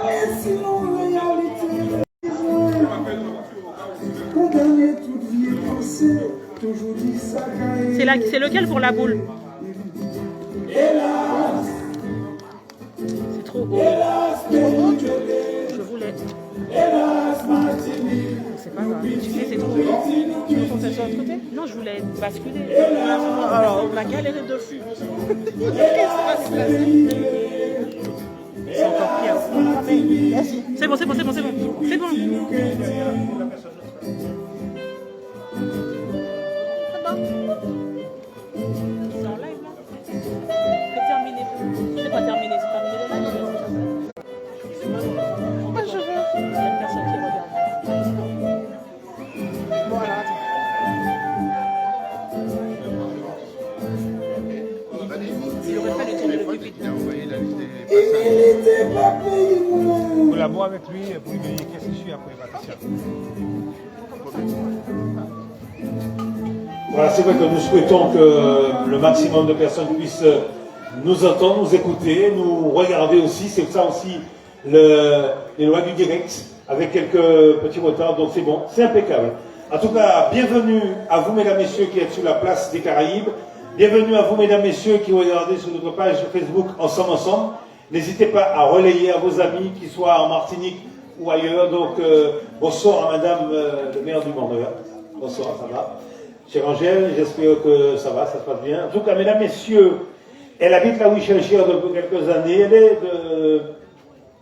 Et sinon, réalité, condamner toute vie pensée, toujours dit ça. C'est lequel pour la boule? Hélas, C'est trop haut. hélas, Je voulais. hélas, Martinique. C'est pas grave. Tu sais, c'est trop haut. Tu veux qu'on fasse de l'autre côté? Non, je voulais basculer. Alors, on a galéré de fou. C'est encore pire. C'est bon, c'est bon, c'est bon, c'est bon. C'est bon. C'est en live là? C'est terminé. C'est pas terminé, c'est terminé le live. Pourquoi je veux? Il y a une personne qui regarde. Voilà, attends. Il aurait fallu tourner le plus vite. Il n'était pas payé. Pour l'amour avec lui, pour lui donner qu'est-ce que je suis après, Patricia. Voilà, c'est vrai que nous souhaitons que le maximum de personnes puissent nous entendre, nous écouter, nous regarder aussi. C'est ça aussi les lois du direct, avec quelques petits retards, donc c'est bon, c'est impeccable. En tout cas, bienvenue à vous, mesdames, messieurs, qui êtes sur la place des Caraïbes. Bienvenue à vous, mesdames, messieurs, qui regardez sur notre page Facebook Ensemble. N'hésitez pas à relayer à vos amis, qu'ils soient en Martinique ou ailleurs. Donc, bonsoir à madame le maire du Mont-Royal. Bonsoir, ça va. Chère Angèle, j'espère que ça va, ça se passe bien. En tout cas, mesdames, messieurs, elle habite là où il cherchait depuis quelques années. Elle est de...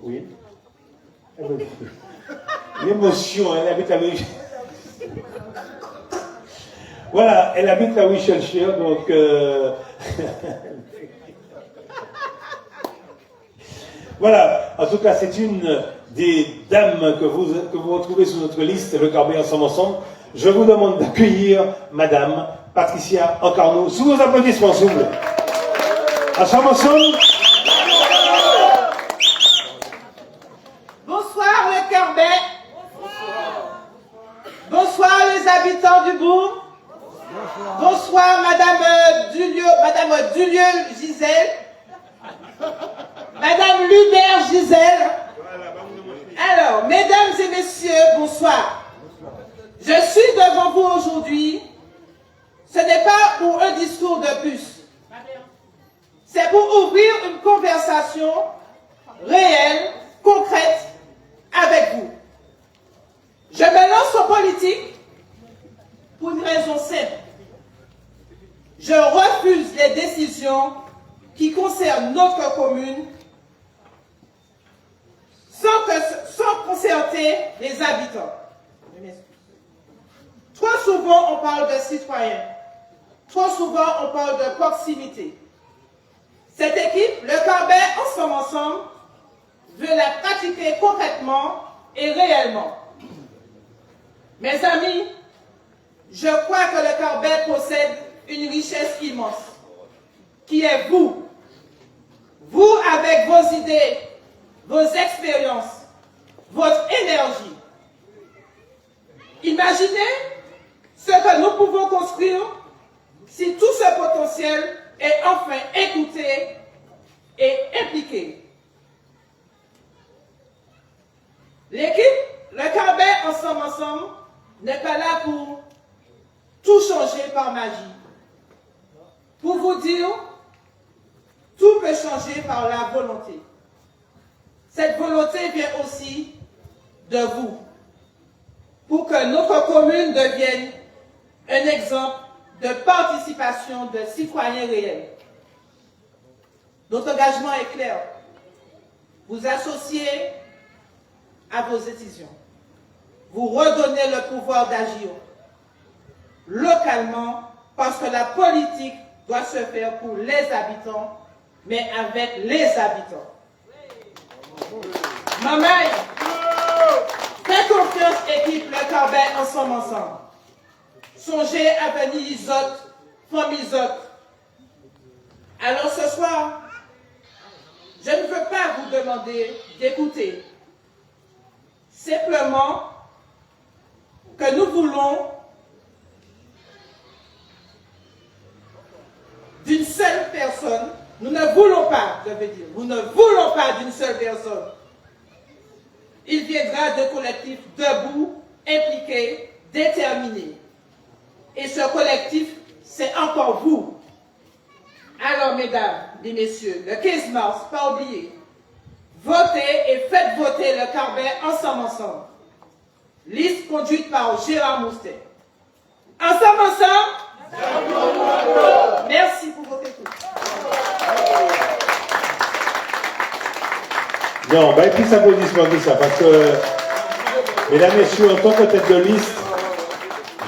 Oui. L'émotion, elle habite à Louis. Voilà, elle habite à Wichelshire, donc voilà, en tout cas, c'est une des dames que vous retrouvez sur notre liste, le Carbet Ensemble. Je vous demande d'accueillir Madame Patricia Ancarno sous vos applaudissements, s'il vous plaît. Ensemble. Bonsoir le Carbet. Bonsoir les habitants du bourg. Bonsoir Madame Dulieu Gisèle. Madame Lubert Gisèle. Alors, mesdames et messieurs, bonsoir. Je suis devant vous aujourd'hui. Ce n'est pas pour un discours de puce. C'est pour ouvrir une conversation réelle, concrète, avec vous. Je me lance en politique pour une raison simple. Je refuse les décisions qui concernent notre commune sans concerter les habitants. Trop souvent, on parle de citoyens. Trop souvent, on parle de proximité. Cette équipe, le Carbet Ensemble, veut la pratiquer concrètement et réellement. Mes amis, je crois que le Carbet possède une richesse immense, qui est vous. Vous avec vos idées, vos expériences, votre énergie. Imaginez ce que nous pouvons construire si tout ce potentiel est enfin écouté et impliqué. L'équipe, le Carbet Ensemble, n'est pas là pour tout changer par magie. Pour vous dire, tout peut changer par la volonté. Cette volonté vient aussi de vous, pour que notre commune devienne un exemple de participation de citoyens réels. Notre engagement est clair. Vous associez à vos décisions. Vous redonnez le pouvoir d'agir localement parce que la politique doit se faire pour les habitants, mais avec les habitants. Maman, faites confiance, équipe, le Carbet Ensemble. Songez à venir Isotte, famille Isotte. Alors ce soir, je ne veux pas vous demander d'écouter. Simplement que nous voulons d'une seule personne. Nous ne voulons pas, je veux dire, nous ne voulons pas d'une seule personne. il viendra de collectifs debout, impliqués, déterminés. Et ce collectif, c'est encore vous. Alors, mesdames et messieurs, le 15 mars, pas oublier, votez et faites voter le Carbet ensemble. Liste conduite par Gérard Moustet. Ensemble. Merci pour votre écoute. Non, et puis applaudissements de ça, parce que, mesdames et messieurs, en tant que tête de liste,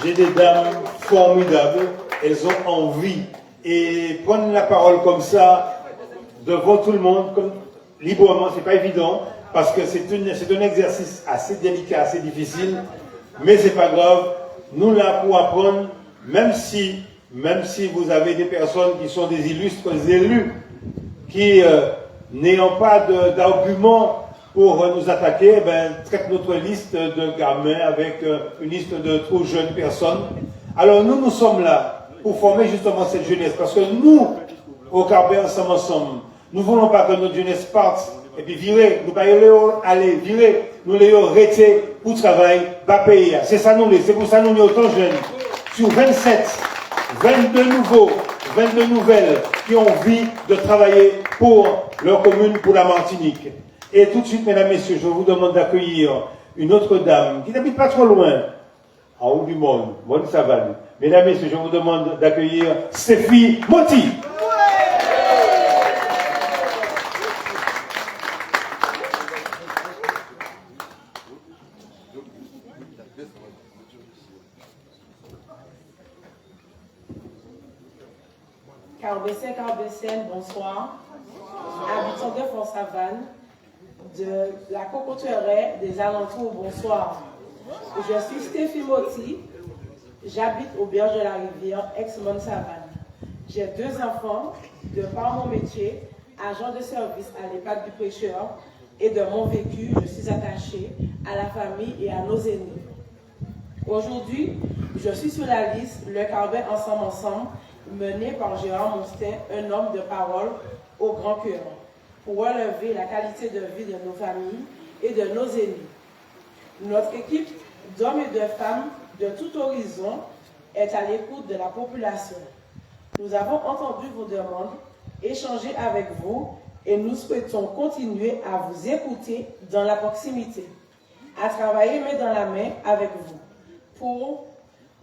j'ai des dames formidables, elles ont envie, et prendre la parole comme ça, devant tout le monde, comme, librement, c'est pas évident, parce que c'est un exercice assez délicat, assez difficile, mais c'est pas grave, nous là pour apprendre, même si vous avez des personnes qui sont des illustres élus, qui, n'ayant pas d'arguments pour nous attaquer, traite notre liste de gamins avec une liste de trop jeunes personnes. Alors nous sommes là pour former justement cette jeunesse, parce que nous, au Carbet ensemble, nous ne voulons pas que notre jeunesse parte et puis virer, nous ne aller virer, nous les arrêter pour travailler, pas payer. C'est ça nous, c'est pour ça nous sommes autant jeunes. Sur 27, 22 nouvelles qui ont envie de travailler pour leur commune, pour la Martinique. Et tout de suite, mesdames, messieurs, je vous demande d'accueillir une autre dame qui n'habite pas trop loin, en haut du monde, bonne savane. Mesdames, messieurs, je vous demande d'accueillir Stéphie Moti. Carbet-Savane, bonsoir. Habitants de Fort-Savane, de la Cocotteret, des alentours, bonsoir. Je suis Stéphie Moti, j'habite au Berge de la Rivière, ex-Mont-Savane. J'ai 2 enfants, de par mon métier, agent de service à l'EHPAD du Prêcheur, et de mon vécu, je suis attachée à la famille et à nos aînés. Aujourd'hui, je suis sur la liste Le Carbet ensemble, mené par Gérard Moustet, un homme de parole au grand cœur, pour relever la qualité de vie de nos familles et de nos aînés. Notre équipe d'hommes et de femmes de tout horizon est à l'écoute de la population. Nous avons entendu vos demandes, échangé avec vous et nous souhaitons continuer à vous écouter dans la proximité, à travailler main dans la main avec vous pour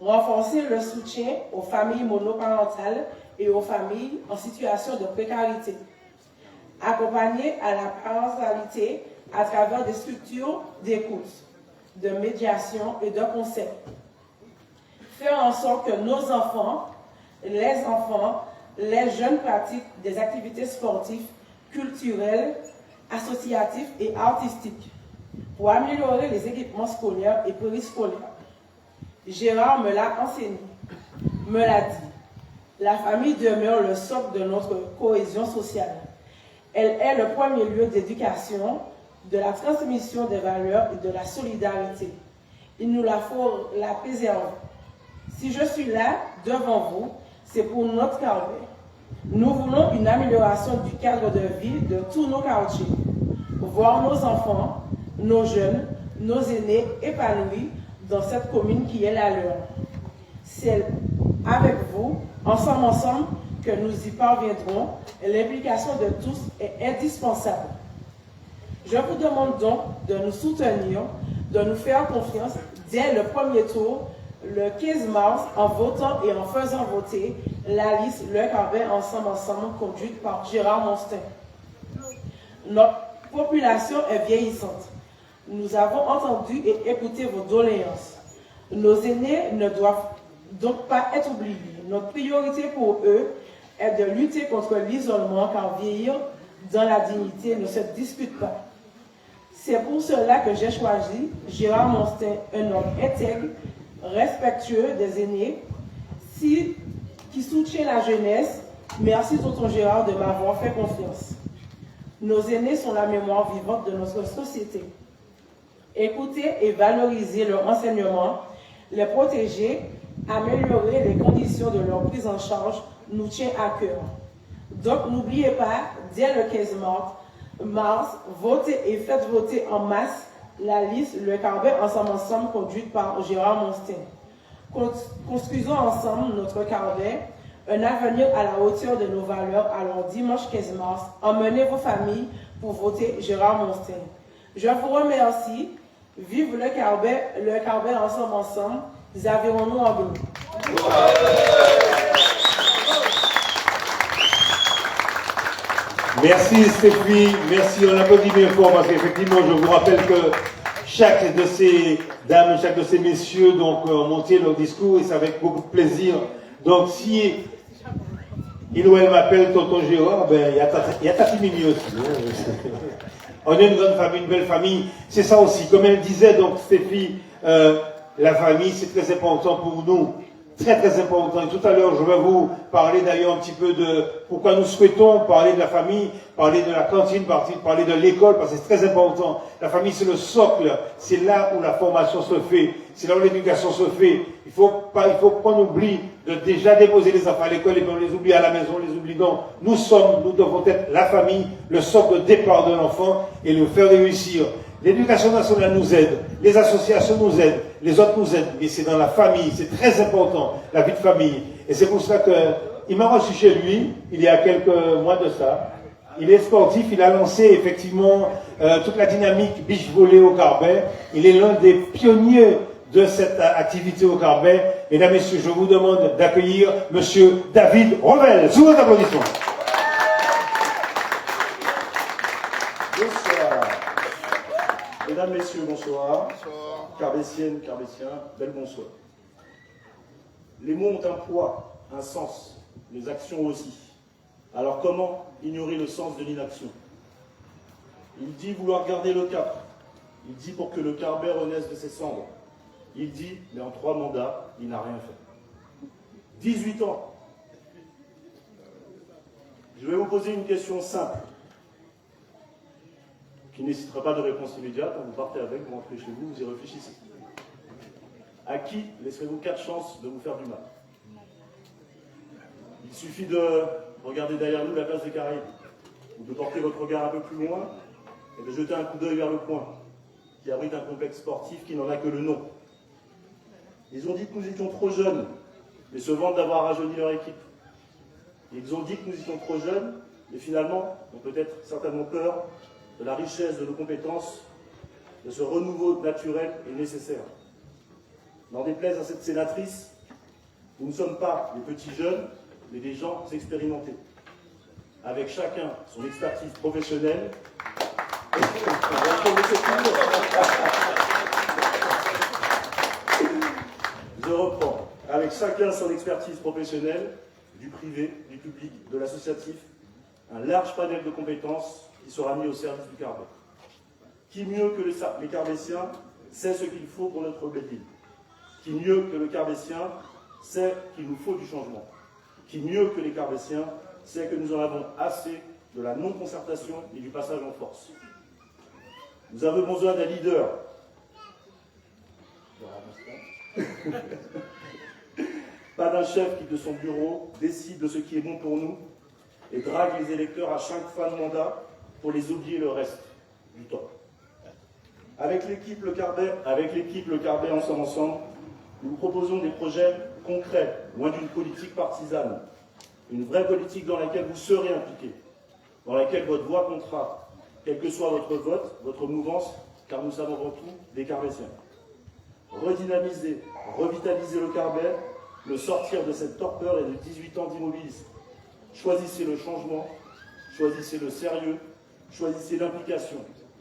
renforcer le soutien aux familles monoparentales et aux familles en situation de précarité. Accompagner à la parentalité à travers des structures d'écoute, de médiation et de conseil. Faire en sorte que nos enfants, les jeunes pratiquent des activités sportives, culturelles, associatives et artistiques pour améliorer les équipements scolaires et périscolaires. Gérard me l'a enseigné, me l'a dit. La famille demeure le socle de notre cohésion sociale. Elle est le premier lieu d'éducation, de la transmission des valeurs et de la solidarité. Il nous la faut la préserver. Si je suis là, devant vous, c'est pour notre Carbet. Nous voulons une amélioration du cadre de vie de tous nos quartiers. Voir nos enfants, nos jeunes, nos aînés épanouis dans cette commune qui est la leur. C'est avec vous, ensemble, que nous y parviendrons. L'implication de tous est indispensable. Je vous demande donc de nous soutenir, de nous faire confiance dès le premier tour, le 15 mars, en votant et en faisant voter la liste Le Carbet ensemble, conduite par Gérard Moustet. Notre population est vieillissante. Nous avons entendu et écouté vos doléances. Nos aînés ne doivent donc pas être oubliés. Notre priorité pour eux est de lutter contre l'isolement, car vieillir dans la dignité ne se discute pas. C'est pour cela que j'ai choisi Gérard Moustet, un homme intègre, respectueux des aînés, qui soutient la jeunesse. Merci, tonton Gérard, de m'avoir fait confiance. Nos aînés sont la mémoire vivante de notre société. Écouter et valoriser leur enseignement, les protéger, améliorer les conditions de leur prise en charge nous tient à cœur. Donc n'oubliez pas, dès le 15 mars, votez et faites voter en masse la liste Le Carbet Ensemble conduite par Gérard Monstin. Construisons ensemble notre Carbet, un avenir à la hauteur de nos valeurs. Allons dimanche 15 mars, emmenez vos familles pour voter Gérard Monstin. Je vous remercie. Vive le Carbet ensemble, Xavier-nous en bleu. Merci Stéphie, merci, on applaudit bien fort parce qu'effectivement je vous rappelle que chaque de ces dames, chaque de ces messieurs donc, ont monté leur discours et c'est avec beaucoup de plaisir. Donc si il ou elle m'appelle Tonton Gérard, ben, il y a Tati Mimi aussi. On est une grande famille, une belle famille, c'est ça aussi. Comme elle disait donc Stéphie, la famille c'est très important pour nous. Très très important. Et tout à l'heure, je vais vous parler d'ailleurs un petit peu de pourquoi nous souhaitons parler de la famille, parler de la cantine, parler de l'école, parce que c'est très important. La famille, c'est le socle. C'est là où la formation se fait. C'est là où l'éducation se fait. Il faut pas qu'on oublie de déjà déposer les enfants à l'école et puis on les oublie à la maison, on les oublie donc. Nous devons être la famille, le socle de départ de l'enfant et le faire réussir. L'éducation nationale nous aide, les associations nous aident, les autres nous aident, mais c'est dans la famille, c'est très important, la vie de famille. Et c'est pour ça qu'il m'a reçu chez lui, il y a quelques mois de ça. Il est sportif, il a lancé effectivement toute la dynamique beach volley au Carbet. Il est l'un des pionniers de cette activité au Carbet. Mesdames, Messieurs, je vous demande d'accueillir Monsieur David Revel. Sous vos applaudissements. Mesdames, Messieurs, bonsoir. Carbétiennes, Carbétiens, bel bonsoir. Les mots ont un poids, un sens, les actions aussi. Alors comment ignorer le sens de l'inaction? Il dit vouloir garder le cap. Il dit pour que le Carbet renaisse de ses cendres. Il dit, mais en 3 mandats, il n'a rien fait. 18 ans. Je vais vous poser une question simple, qui ne nécessitera pas de réponse immédiate. Vous partez avec, vous rentrez chez vous, vous y réfléchissez. À qui laisserez-vous 4 chances de vous faire du mal? Il suffit de regarder derrière nous la place des Caraïbes, ou de porter votre regard un peu plus loin et de jeter un coup d'œil vers le point, qui abrite un complexe sportif qui n'en a que le nom. Ils ont dit que nous étions trop jeunes, mais se vantent d'avoir rajeuni leur équipe. Ils ont dit que nous étions trop jeunes, mais finalement, ont peut-être certainement peur de la richesse de nos compétences, de ce renouveau naturel et nécessaire. N'en déplaise à cette sénatrice, nous ne sommes pas des petits jeunes, mais des gens expérimentés, avec chacun son expertise professionnelle. Je reprends. Avec chacun son expertise professionnelle, du privé, du public, de l'associatif, un large panel de compétences qui sera mis au service du Carbet. Qui mieux que les Carbétiens sait ce qu'il faut pour notre belle ville? Qui mieux que le Carbétien sait qu'il nous faut du changement? Qui mieux que les Carbétiens sait que nous en avons assez de la non-concertation et du passage en force? Nous avons besoin d'un leader. Pas d'un chef qui, de son bureau, décide de ce qui est bon pour nous et drague les électeurs à chaque fin de mandat pour les oublier le reste du temps. Avec l'équipe Le Carbet ensemble, nous proposons des projets concrets, loin d'une politique partisane. Une vraie politique dans laquelle vous serez impliqués, dans laquelle votre voix comptera, quel que soit votre vote, votre mouvance, car nous sommes avant tout des Carbétiens. Redynamiser, revitaliser le Carbet, le sortir de cette torpeur et de 18 ans d'immobilisme. Choisissez le changement, choisissez le sérieux, choisissez l'implication.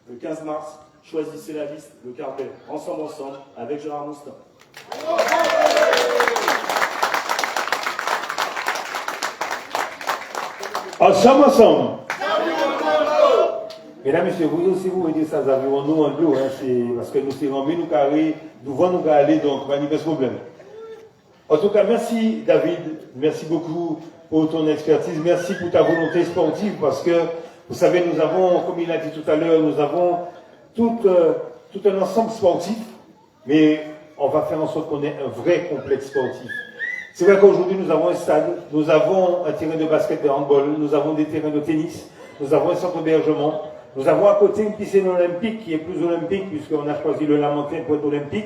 Le 15 mars, choisissez la liste, le Carbet, ensemble, avec Gérard Monstin. Ensemble. Mesdames, Messieurs, vous aussi, vous mettez ça, nous en bleu, c'est parce que nous sommes en nous carré, nous voyons nous aller, donc, pas de problème. En tout cas, merci David, merci beaucoup pour ton expertise, merci pour ta volonté sportive, parce que, vous savez, nous avons, comme il a dit tout à l'heure, nous avons tout un ensemble sportif, mais on va faire en sorte qu'on ait un vrai complexe sportif. C'est vrai qu'aujourd'hui, nous avons un stade, nous avons un terrain de basket de handball, nous avons des terrains de tennis, nous avons un centre d'hébergement, Nous avons à côté une piscine olympique qui est plus olympique puisqu'on a choisi le Lamentin pour être olympique.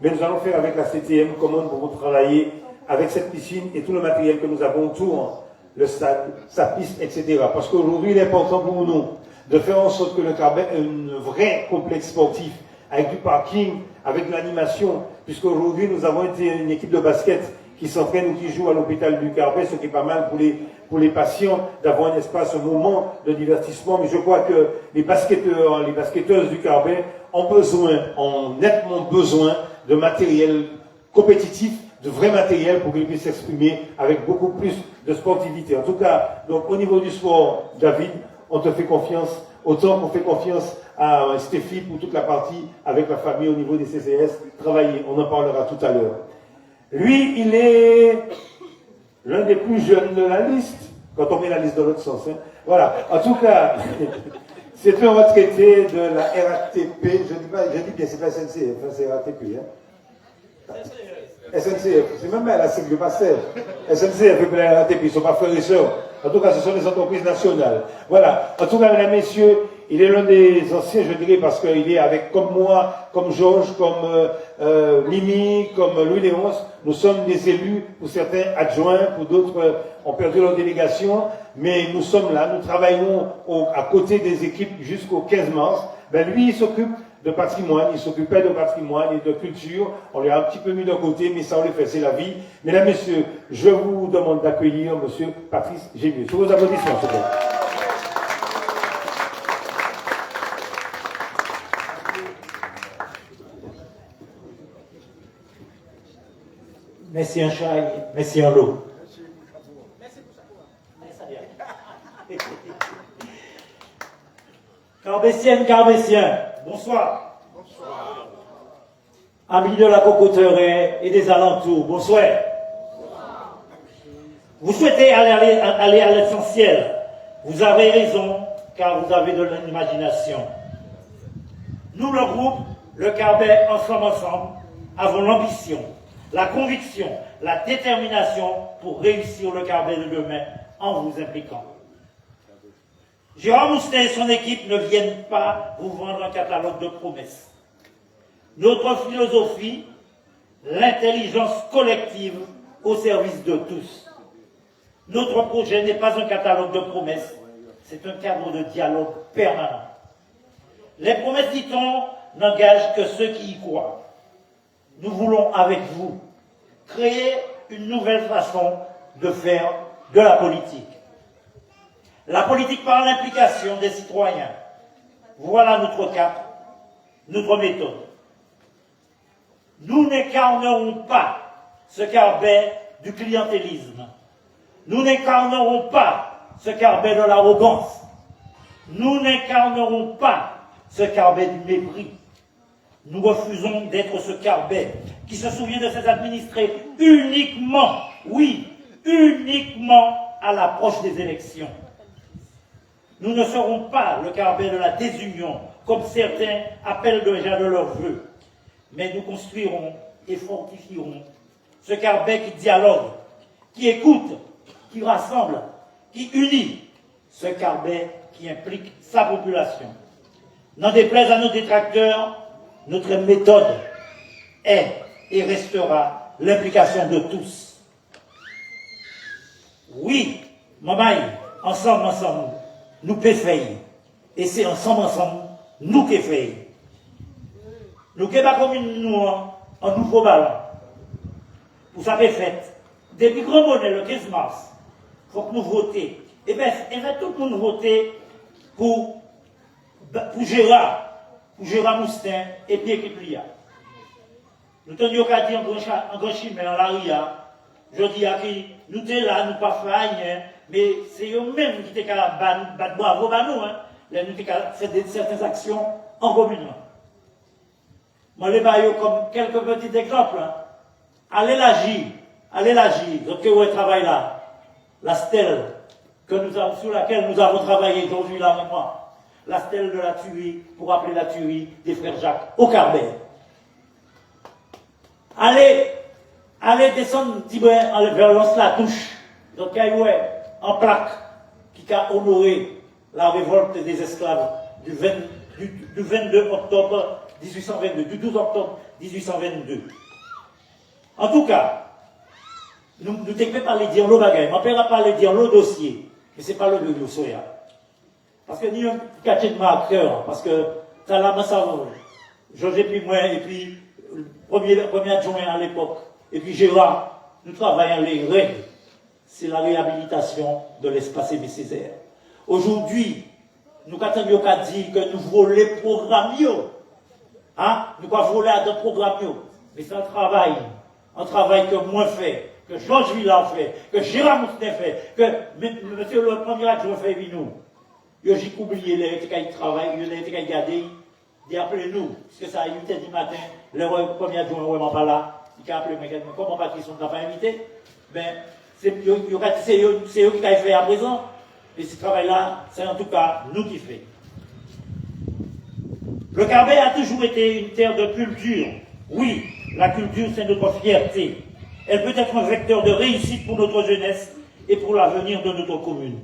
Mais nous allons faire avec la CTM commande pour vous travailler avec cette piscine et tout le matériel que nous avons autour, le stade, sa piste, etc. Parce qu'aujourd'hui, il est important pour nous de faire en sorte que le Carbet ait un vrai complexe sportif avec du parking, avec de l'animation, puisqu'aujourd'hui, nous avons une équipe de basket qui s'entraîne ou qui joue à l'hôpital du Carbet, ce qui est pas mal pour les patients d'avoir un espace, un moment de divertissement. Mais je crois que les basketteurs, les basketteuses du Carbet ont nettement besoin de matériel compétitif, de vrai matériel pour qu'ils puissent s'exprimer avec beaucoup plus de sportivité. En tout cas, donc au niveau du sport, David, on te fait confiance, autant qu'on fait confiance à Stéphie pour toute la partie avec la famille au niveau des CCS, travailler, on en parlera tout à l'heure. Lui, il est l'un des plus jeunes de la liste, quand on met la liste dans l'autre sens. Hein. Voilà, en tout cas, c'est un retraité de la RATP, je dis bien, c'est pas SNCF, c'est RATP. Hein. SNCF, c'est même la sigle de Pasteur. SNCF et la RATP, ils ne sont pas frères et sœurs. En tout cas, ce sont des entreprises nationales. Voilà. En tout cas, mesdames, messieurs, il est l'un des anciens, je dirais, parce qu'il est avec, comme moi, comme Georges, comme Mimi, comme Louis-Léonce. Nous sommes des élus, pour certains adjoints, pour d'autres ont perdu leur délégation. Mais nous sommes là, nous travaillons à côté des équipes jusqu'au 15 mars. Ben, lui, il s'occupe de patrimoine, il s'occupait de patrimoine et de culture. On l'a un petit peu mis de côté, mais ça on les fait, c'est la vie. Mesdames, messieurs, je vous demande d'accueillir monsieur Patrice Gémieux. Sur vos applaudissements, s'il vous plaît. Merci un chai, merci un lot. Carbétienne, Carbétien, bonsoir. Bonsoir. Amis de la Cocoterie et des alentours, bonsoir. Bonsoir. Vous souhaitez aller à l'essentiel. Vous avez raison, car vous avez de l'imagination. Nous, le groupe, le Carbet, ensemble, avons l'ambition, la conviction, la détermination pour réussir le Carbet de demain en vous impliquant. Gérard Moustin et son équipe ne viennent pas vous vendre un catalogue de promesses. Notre philosophie, l'intelligence collective au service de tous. Notre projet n'est pas un catalogue de promesses, c'est un cadre de dialogue permanent. Les promesses, dit-on, n'engagent que ceux qui y croient. Nous voulons, avec vous, créer une nouvelle façon de faire de la politique. La politique par l'implication des citoyens. Voilà notre cap, notre méthode. Nous n'incarnerons pas ce Carbet du clientélisme. Nous n'incarnerons pas ce Carbet de l'arrogance. Nous n'incarnerons pas ce Carbet du mépris. Nous refusons d'être ce Carbet qui se souvient de ses administrés uniquement, oui, uniquement à l'approche des élections. Nous ne serons pas le Carbet de la désunion, comme certains appellent déjà de leurs vœux. Mais nous construirons et fortifierons ce Carbet qui dialogue, qui écoute, qui rassemble, qui unit, ce Carbet qui implique sa population. N'en déplaise à nos détracteurs, notre méthode est et restera l'implication de tous. Oui, Mamaï, ensemble, nous péfayons. Et c'est ensemble, nous qui faisons. Nous qui pas comme nous en nouveau ballon. Vous savez, fait, depuis Grand Bonnet, le 15 mars, il faut que nous votions. Et bien, tout le monde voter pour Gérard Moustin et Pierre Kiplia. Nous tenions qu'à dire en grand chimère, en l'aria. Je dis à qui, nous sommes là, nous pas fait rien, mais c'est eux-mêmes qui étaient qu'à battre bravo à nous, hein. Nous étions qu'à faire certaines actions en commune. Moi, les baillots comme quelques petits exemples. Hein. Allez l'agir, donc que vous travaillez là. La stèle sur laquelle nous avons travaillé aujourd'hui, la mémoire. La stèle de la tuerie, pour appeler la tuerie des frères Jacques, au Carbet. Allez descendre un petit peu vers l'Anse-la-Touche, donc en plaque, qui a honoré la révolte des esclaves du 22 octobre 1822, du 12 octobre 1822. En tout cas, nous ne pouvons pas dire le bagage, on ne peut pas dire le dossier, mais ce n'est pas le dossier. Parce que nous avons caché de marqueur, parce que ça l'a Georges et puis moi, et puis le premier adjoint à l'époque, et puis Gérard, nous travaillons les règles. C'est la réhabilitation de l'espace Aimé Césaire. Aujourd'hui, nous avons dit que nous voulons les programmes. Hein? Nous avons volé à des programmes. Mais c'est un travail que moi fait, que Georges Villa fait, que Gérard Moustin fait, que monsieur le premier adjoint fait avec nous. J'ai oublié les travail, les gardés. Appelez-nous, parce que ça a 8h du matin, le premier adjoint n'est vraiment pas là. Il a appelé, mais comment Patrice on n'a pas invité? Ben, c'est eux qui ont fait à présent. Et ce travail-là, c'est en tout cas nous qui faisons. Le Carbet a toujours été une terre de culture. Oui, la culture, c'est notre fierté. Elle peut être un vecteur de réussite pour notre jeunesse et pour l'avenir de notre commune.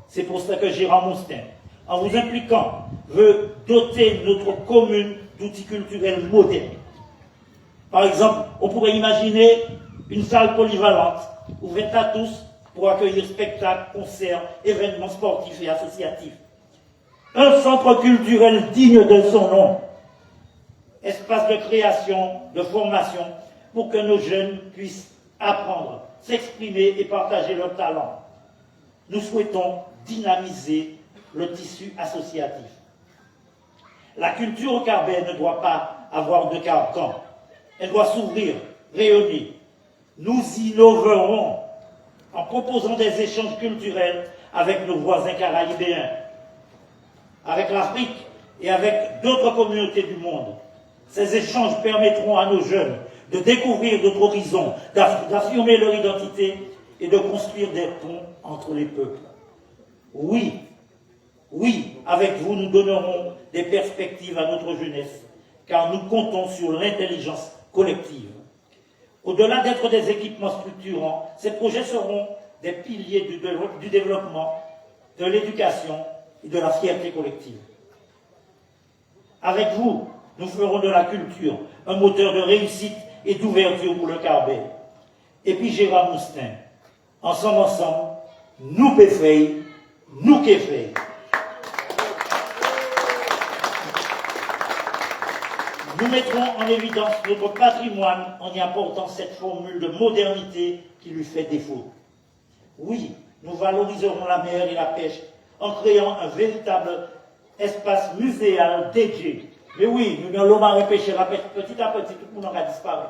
C'est pour cela que Gérard Moustin, en vous impliquant, veut doter notre commune d'outils culturels modernes. Par exemple, on pourrait imaginer une salle polyvalente, ouverte à tous, pour accueillir spectacles, concerts, événements sportifs et associatifs. Un centre culturel digne de son nom. Espace de création, de formation, pour que nos jeunes puissent apprendre, s'exprimer et partager leurs talents. Nous souhaitons dynamiser le tissu associatif. La culture au Carbet ne doit pas avoir de carcan. Elle doit s'ouvrir, rayonner. Nous innoverons en proposant des échanges culturels avec nos voisins caribéens, avec l'Afrique et avec d'autres communautés du monde. Ces échanges permettront à nos jeunes de découvrir d'autres horizons, d'affirmer leur identité et de construire des ponts entre les peuples. Oui, avec vous, nous donnerons des perspectives à notre jeunesse, car nous comptons sur l'intelligence collective. Au-delà d'être des équipements structurants, ces projets seront des piliers du développement, de l'éducation et de la fierté collective. Avec vous, nous ferons de la culture un moteur de réussite et d'ouverture pour le Carbet. Et puis Gérard Moustin, ensemble, nous péfeille, nous kéfeille. Nous mettrons en évidence notre patrimoine en y apportant cette formule de modernité qui lui fait défaut. Oui, nous valoriserons la mer et la pêche en créant un véritable espace muséal dédié. Mais oui, nous n'allons pas repêcher la pêche petit à petit, tout le monde aura disparu.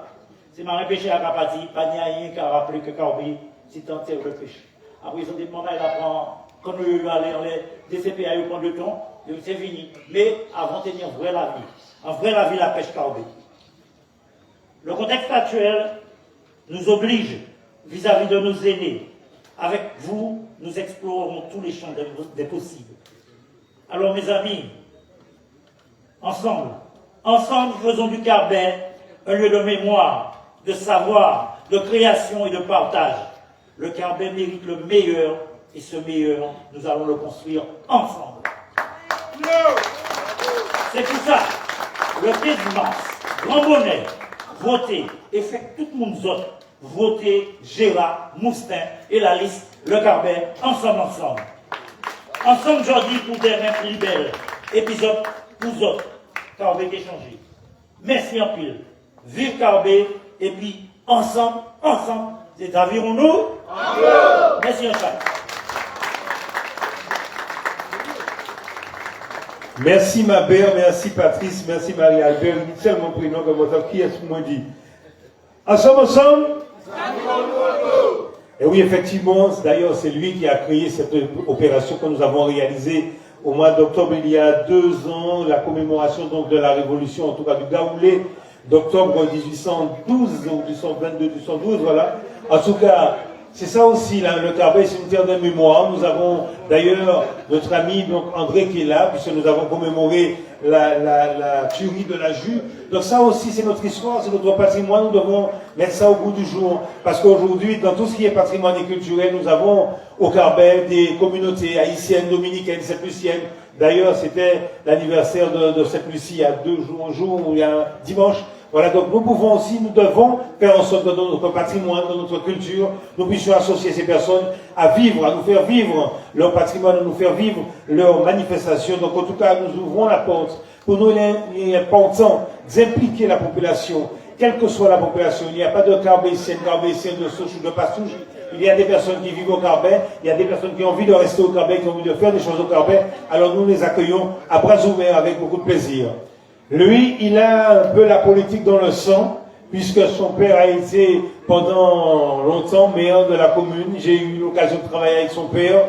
C'est ma repêcher à Capati, pas n'y a rien qu'à rappeler que Carbet, c'est un terre de pêche. Après, ils ont dit, maman, il apprend, quand nous allons aller, des CPA, ils prennent le temps, c'est fini. Mais avant de tenir vrai la vie. En vrai, la vie, la pêche Carbet. Le contexte actuel nous oblige vis-à-vis de nos aînés. Avec vous, nous explorerons tous les champs des possibles. Alors, mes amis, ensemble, faisons du Carbet un lieu de mémoire, de savoir, de création et de partage. Le Carbet mérite le meilleur, et ce meilleur, nous allons le construire ensemble. C'est tout ça. Le 15 mars, Grand Bonnet, votez, et faites tout le monde autre, votez Gérard Moustin et la liste Le Carbet, ensemble. Ensemble, aujourd'hui, pour des mains plus belles, épisode pour autres, Carbet échangé. Merci en pile. Vive Carbet, et puis ensemble, c'est avirons-nous. Merci en chaque. Merci ma mère, merci Patrice, merci Marie-Albert. Il dit tellement prénom comme ça. Qui est-ce que moi dit? Ensemble? Et oui, effectivement, d'ailleurs, c'est lui qui a créé cette opération que nous avons réalisée au mois d'octobre, il y a 2 ans, la commémoration donc de la révolution, en tout cas du Gaoulé, d'octobre 1812, ou 1822, 1812, voilà. En tout cas, c'est ça aussi, là, le Carbet, c'est une terre de mémoire. Nous avons d'ailleurs notre ami donc, André qui est là, puisque nous avons commémoré la tuerie de la Jus. Donc ça aussi, c'est notre histoire, c'est notre patrimoine. Nous devons mettre ça au bout du jour. Parce qu'aujourd'hui, dans tout ce qui est patrimoine et culturel, nous avons au Carbet des communautés haïtiennes, dominicaines, saint-luciennes, D'ailleurs, c'était l'anniversaire de cette Lucie il y a 2 jours, il y a un dimanche. Voilà, donc nous pouvons aussi, nous devons faire en sorte que dans notre patrimoine, dans notre culture, nous puissions associer ces personnes à vivre, à nous faire vivre leur patrimoine, à nous faire vivre leurs manifestations. Donc en tout cas, nous ouvrons la porte. Pour nous, il est important d'impliquer la population, quelle que soit la population. Il n'y a pas de Carbétien, de souche ou de pas-souche. Il y a des personnes qui vivent au Carbet, il y a des personnes qui ont envie de rester au Carbet, qui ont envie de faire des choses au Carbet. Alors nous les accueillons à bras ouverts avec beaucoup de plaisir. Lui, il a un peu la politique dans le sang, puisque son père a été pendant longtemps maire de la commune. J'ai eu l'occasion de travailler avec son père,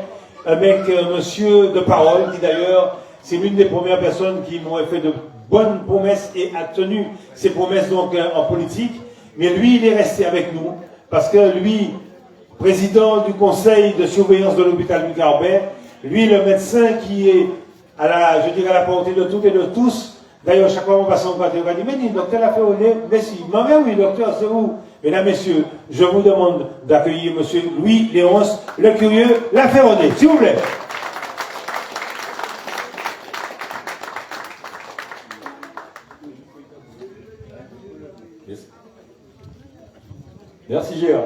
avec monsieur de parole, qui d'ailleurs, c'est l'une des premières personnes qui m'ont fait de bonnes promesses et a tenu ses promesses donc en politique. Mais lui, il est resté avec nous, parce que lui, président du conseil de surveillance de l'hôpital du Carbet, lui, le médecin qui est à la portée de toutes et de tous. D'ailleurs, chaque fois qu'on passe en côté, on va dire, mais dis, docteur Laferronnet, merci. Mais oui, docteur, c'est où? Mesdames, messieurs, je vous demande d'accueillir monsieur Louis Léonce, le curieux Laferronnet, s'il vous plaît. Merci Gérard.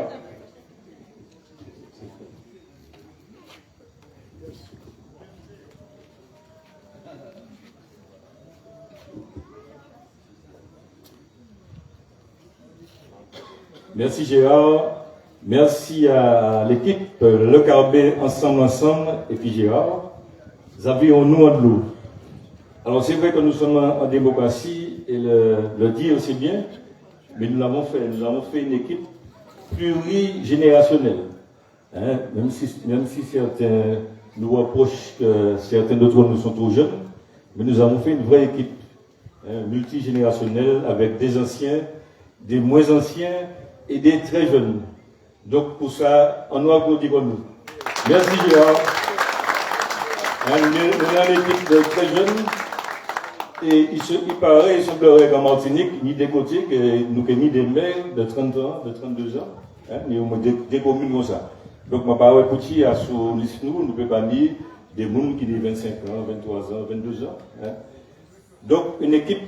Merci Gérard, merci à l'équipe Le Carbet ensemble, et puis Gérard, Zavions-nous en de l'eau. Alors c'est vrai que nous sommes en démocratie, et le dire c'est bien, mais nous avons fait une équipe plurigénérationnelle. Hein, même si certains nous reprochent que certains d'entre nous sont trop jeunes, mais nous avons fait une vraie équipe multigénérationnelle avec des anciens, des moins anciens, et des très jeunes. Donc pour ça, on nous applaudit pour nous. Merci Gérard. Nous avons une équipe de très jeunes et il semblerait qu'en Martinique, ni des côtés, que nous ni des maires de 30 ans, de 32 ans, ni au moins des communes comme ça. Donc ma parole pour qui à sur liste nous ne peut pas dire des gens qui ont 25 ans, 23 ans, 22 ans. Hein. Donc une équipe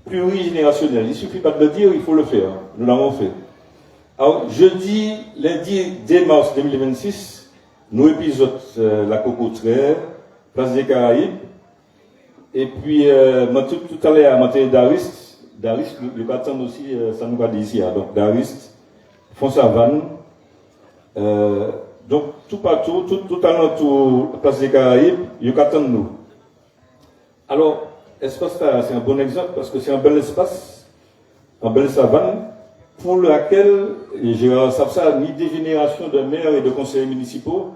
plurigénérationnelle. Il ne suffit pas de le dire, il faut le faire. Nous l'avons fait. Alors, lundi 2 mars 2026, nous épisode la Cocotraire, Place des Caraïbes, et puis tout à l'heure à matin Dariste, nous attendons aussi, ça nous va dire ici, donc Dariste, Fonsavanne, donc tout partout, tout à l'entour, Place des Caraïbes, nous attendons nous. Alors, espace là, c'est un bon exemple parce que c'est un bel espace, une belle savane, pour laquelle je ça ni des générations de maires et de conseillers municipaux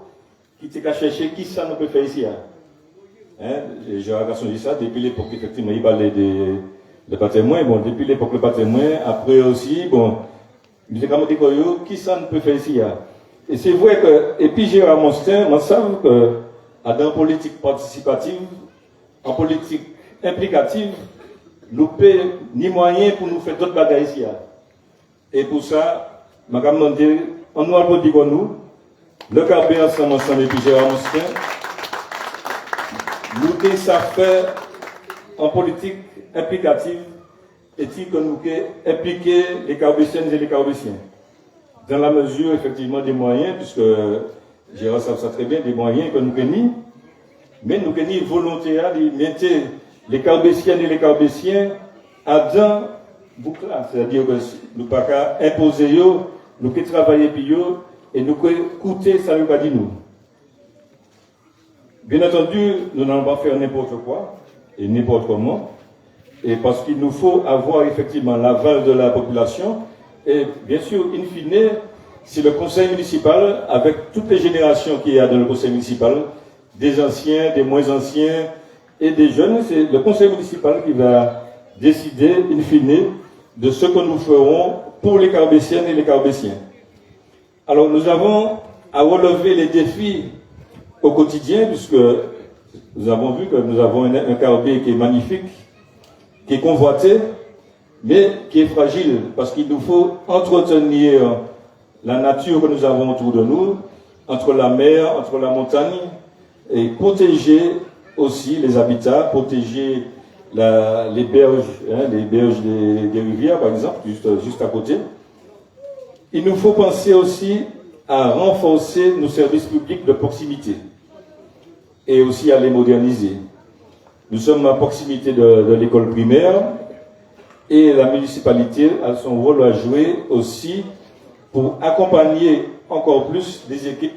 qui étaient qu'à chercher qui ça nous peut faire ici. Hein? J'ai dit ça depuis l'époque, effectivement, il parlait de patrimoine, bon, depuis l'époque le patrimoine, après aussi, bon, il était comme dit qui ça nous peut faire ici. Et c'est vrai que, et puis j'ai ramassé, moi, ça, que, dans la politique participative, en politique implicative, nous payons ni moyens pour nous faire d'autres bagages ici. Et pour ça, je vais demander, on nous applaudit pour nous, Le Carbet ensemble, et puis Gérard Mosquin, nous avons ça fait en politique implicative, et que nous avons impliqué les Carbétiennes et les Carbétiens. Dans la mesure, effectivement, des moyens, puisque Gérard savent ça très bien, des moyens que nous avons, mais nous avons une volonté de mettre les Carbétiennes et les Carbétiens à dans boucle, c'est-à-dire que nous ne pouvons pas imposer, nous pouvons travailler et nous pouvons écouter ça nous pas dit nous. Bien entendu, nous n'allons pas faire n'importe quoi et n'importe comment, et parce qu'il nous faut avoir effectivement l'aval de la population, et bien sûr, in fine, c'est le conseil municipal, avec toutes les générations qu'il y a dans le conseil municipal, des anciens, des moins anciens et des jeunes, c'est le conseil municipal qui va décider, in fine, de ce que nous ferons pour les Carbétiennes et les Carbétiens. Alors nous avons à relever les défis au quotidien, puisque nous avons vu que nous avons un Carbet qui est magnifique, qui est convoité, mais qui est fragile, parce qu'il nous faut entretenir la nature que nous avons autour de nous, entre la mer, entre la montagne, et protéger aussi les habitats, protéger les berges, les berges des rivières, par exemple, juste à côté. Il nous faut penser aussi à renforcer nos services publics de proximité et aussi à les moderniser. Nous sommes à proximité de l'école primaire et la municipalité a son rôle à jouer aussi pour accompagner encore plus les équipes,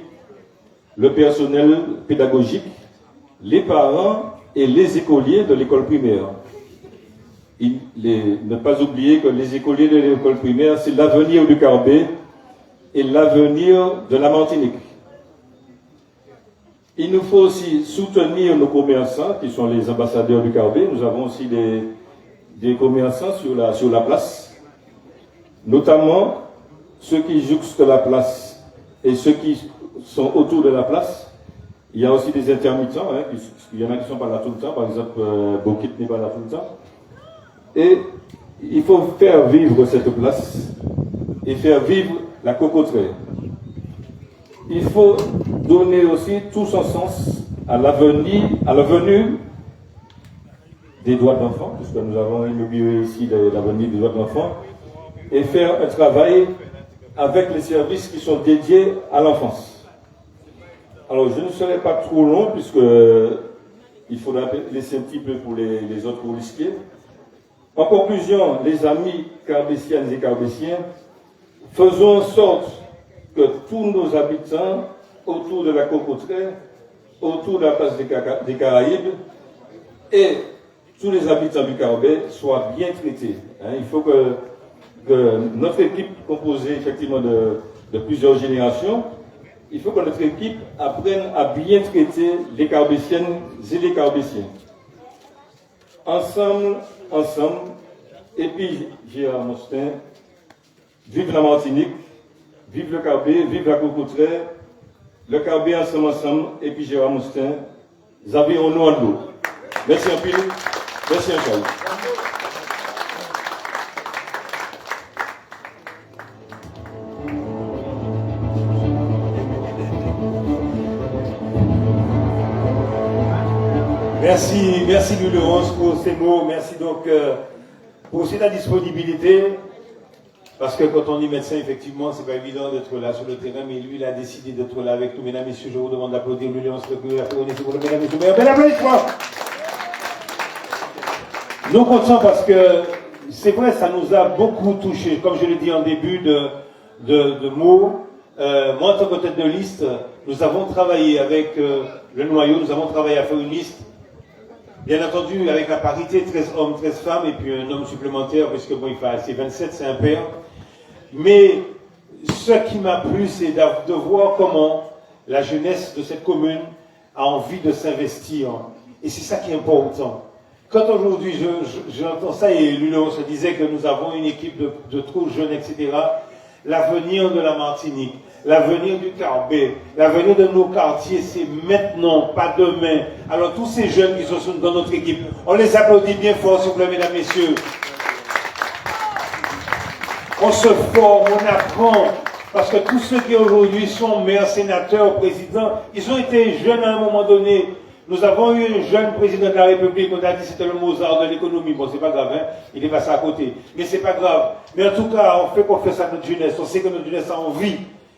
le personnel pédagogique, les parents et les écoliers de l'école primaire. Ne pas oublier que les écoliers de l'école primaire, c'est l'avenir du Carbet et l'avenir de la Martinique. Il nous faut aussi soutenir nos commerçants qui sont les ambassadeurs du Carbet. Nous avons aussi des commerçants sur la place, notamment ceux qui jouxtent la place et ceux qui sont autour de la place. Il y a aussi des intermittents, il y en a qui ne sont pas là tout le temps, par exemple, Bokit n'est pas là tout le temps. Et il faut faire vivre cette place et faire vivre la cocoterie. Il faut donner aussi tout son sens à la venue des droits de l'enfant, puisque nous avons inauguré ici l'avenue des droits de l'enfant, et faire un travail avec les services qui sont dédiés à l'enfance. Alors, je ne serai pas trop long, puisque il faudra laisser un petit peu pour les autres policiers. En conclusion, les amis carbéciennes et carbéciens, faisons en sorte que tous nos habitants autour de la cocoterie, autour de la place des Caraïbes et tous les habitants du Carbet soient bien traités. Il faut que notre équipe, composée effectivement de plusieurs générations, il faut que notre équipe apprenne à bien traiter les Carbéciennes et les Carbéciens. Ensemble, et puis Gérard Mostin, vive la Martinique, vive le Carbet, vive la cocoterie, le Carbet ensemble, et puis Gérard Mostin, Xavier au nom de l'eau. Merci un peu, merci un peu. Merci Louis Laurence pour ces mots, merci donc pour aussi la disponibilité, parce que quand on est médecin, effectivement, c'est pas évident d'être là sur le terrain, mais lui, il a décidé d'être là avec nous. Mesdames, messieurs, je vous demande d'applaudir Louis Laurence, pour le mesdames, messieurs, bel applaudissement. Nous comptons parce que c'est vrai, ça nous a beaucoup touché, comme je l'ai dit en début de mots. Moi, en tant que tête de liste, nous avons travaillé avec le noyau, nous avons travaillé à faire une liste. Bien entendu, avec la parité, 13 hommes, 13 femmes, et puis un homme supplémentaire, puisque bon, c'est 27, c'est impair. Mais ce qui m'a plu, c'est de voir comment la jeunesse de cette commune a envie de s'investir. Et c'est ça qui est important. Quand aujourd'hui, j'entends ça, et Lulo se disait que nous avons une équipe de trop jeunes, etc., l'avenir de la Martinique, l'avenir du Carbet, l'avenir de nos quartiers, c'est maintenant, pas demain. Alors tous ces jeunes qui sont dans notre équipe, on les applaudit bien fort, s'il vous plaît, mesdames, messieurs. On se forme, on apprend, parce que tous ceux qui aujourd'hui sont maires, sénateurs, présidents, ils ont été jeunes à un moment donné. Nous avons eu un jeune président de la République, on a dit que c'était le Mozart de l'économie. Bon, c'est pas grave, hein, il est passé à côté. Mais c'est pas grave. Mais en tout cas, on fait confiance à notre jeunesse. On sait que notre jeunesse a envie.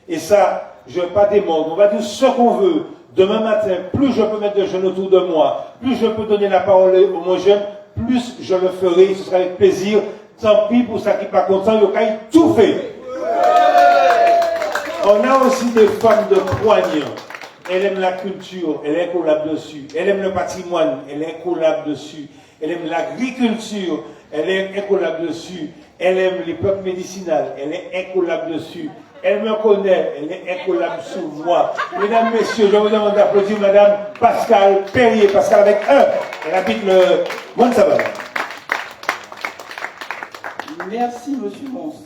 Et ça, je ne vais pas démordre. On va dire ce qu'on veut. Demain matin, plus je peux mettre de jeunes autour de moi, plus je peux donner la parole aux moins jeunes, plus je le ferai. Ce sera avec plaisir. Tant pis pour ça qui n'est pas content, il y a tout fait. On a aussi des femmes de poignée. Elle aime la culture, elle est incollable dessus. Elle aime le patrimoine, elle est incollable dessus. Elle aime l'agriculture, elle est incollable dessus. Elle aime les plantes médicinales, elle est incollable dessus. Elle me connaît, elle est incollable sur moi. Mesdames, messieurs, je vous demande d'applaudir Madame Pascal Perrier. Pascal avec un. Elle habite le Mont-Saval. Merci, Monsieur Monstre.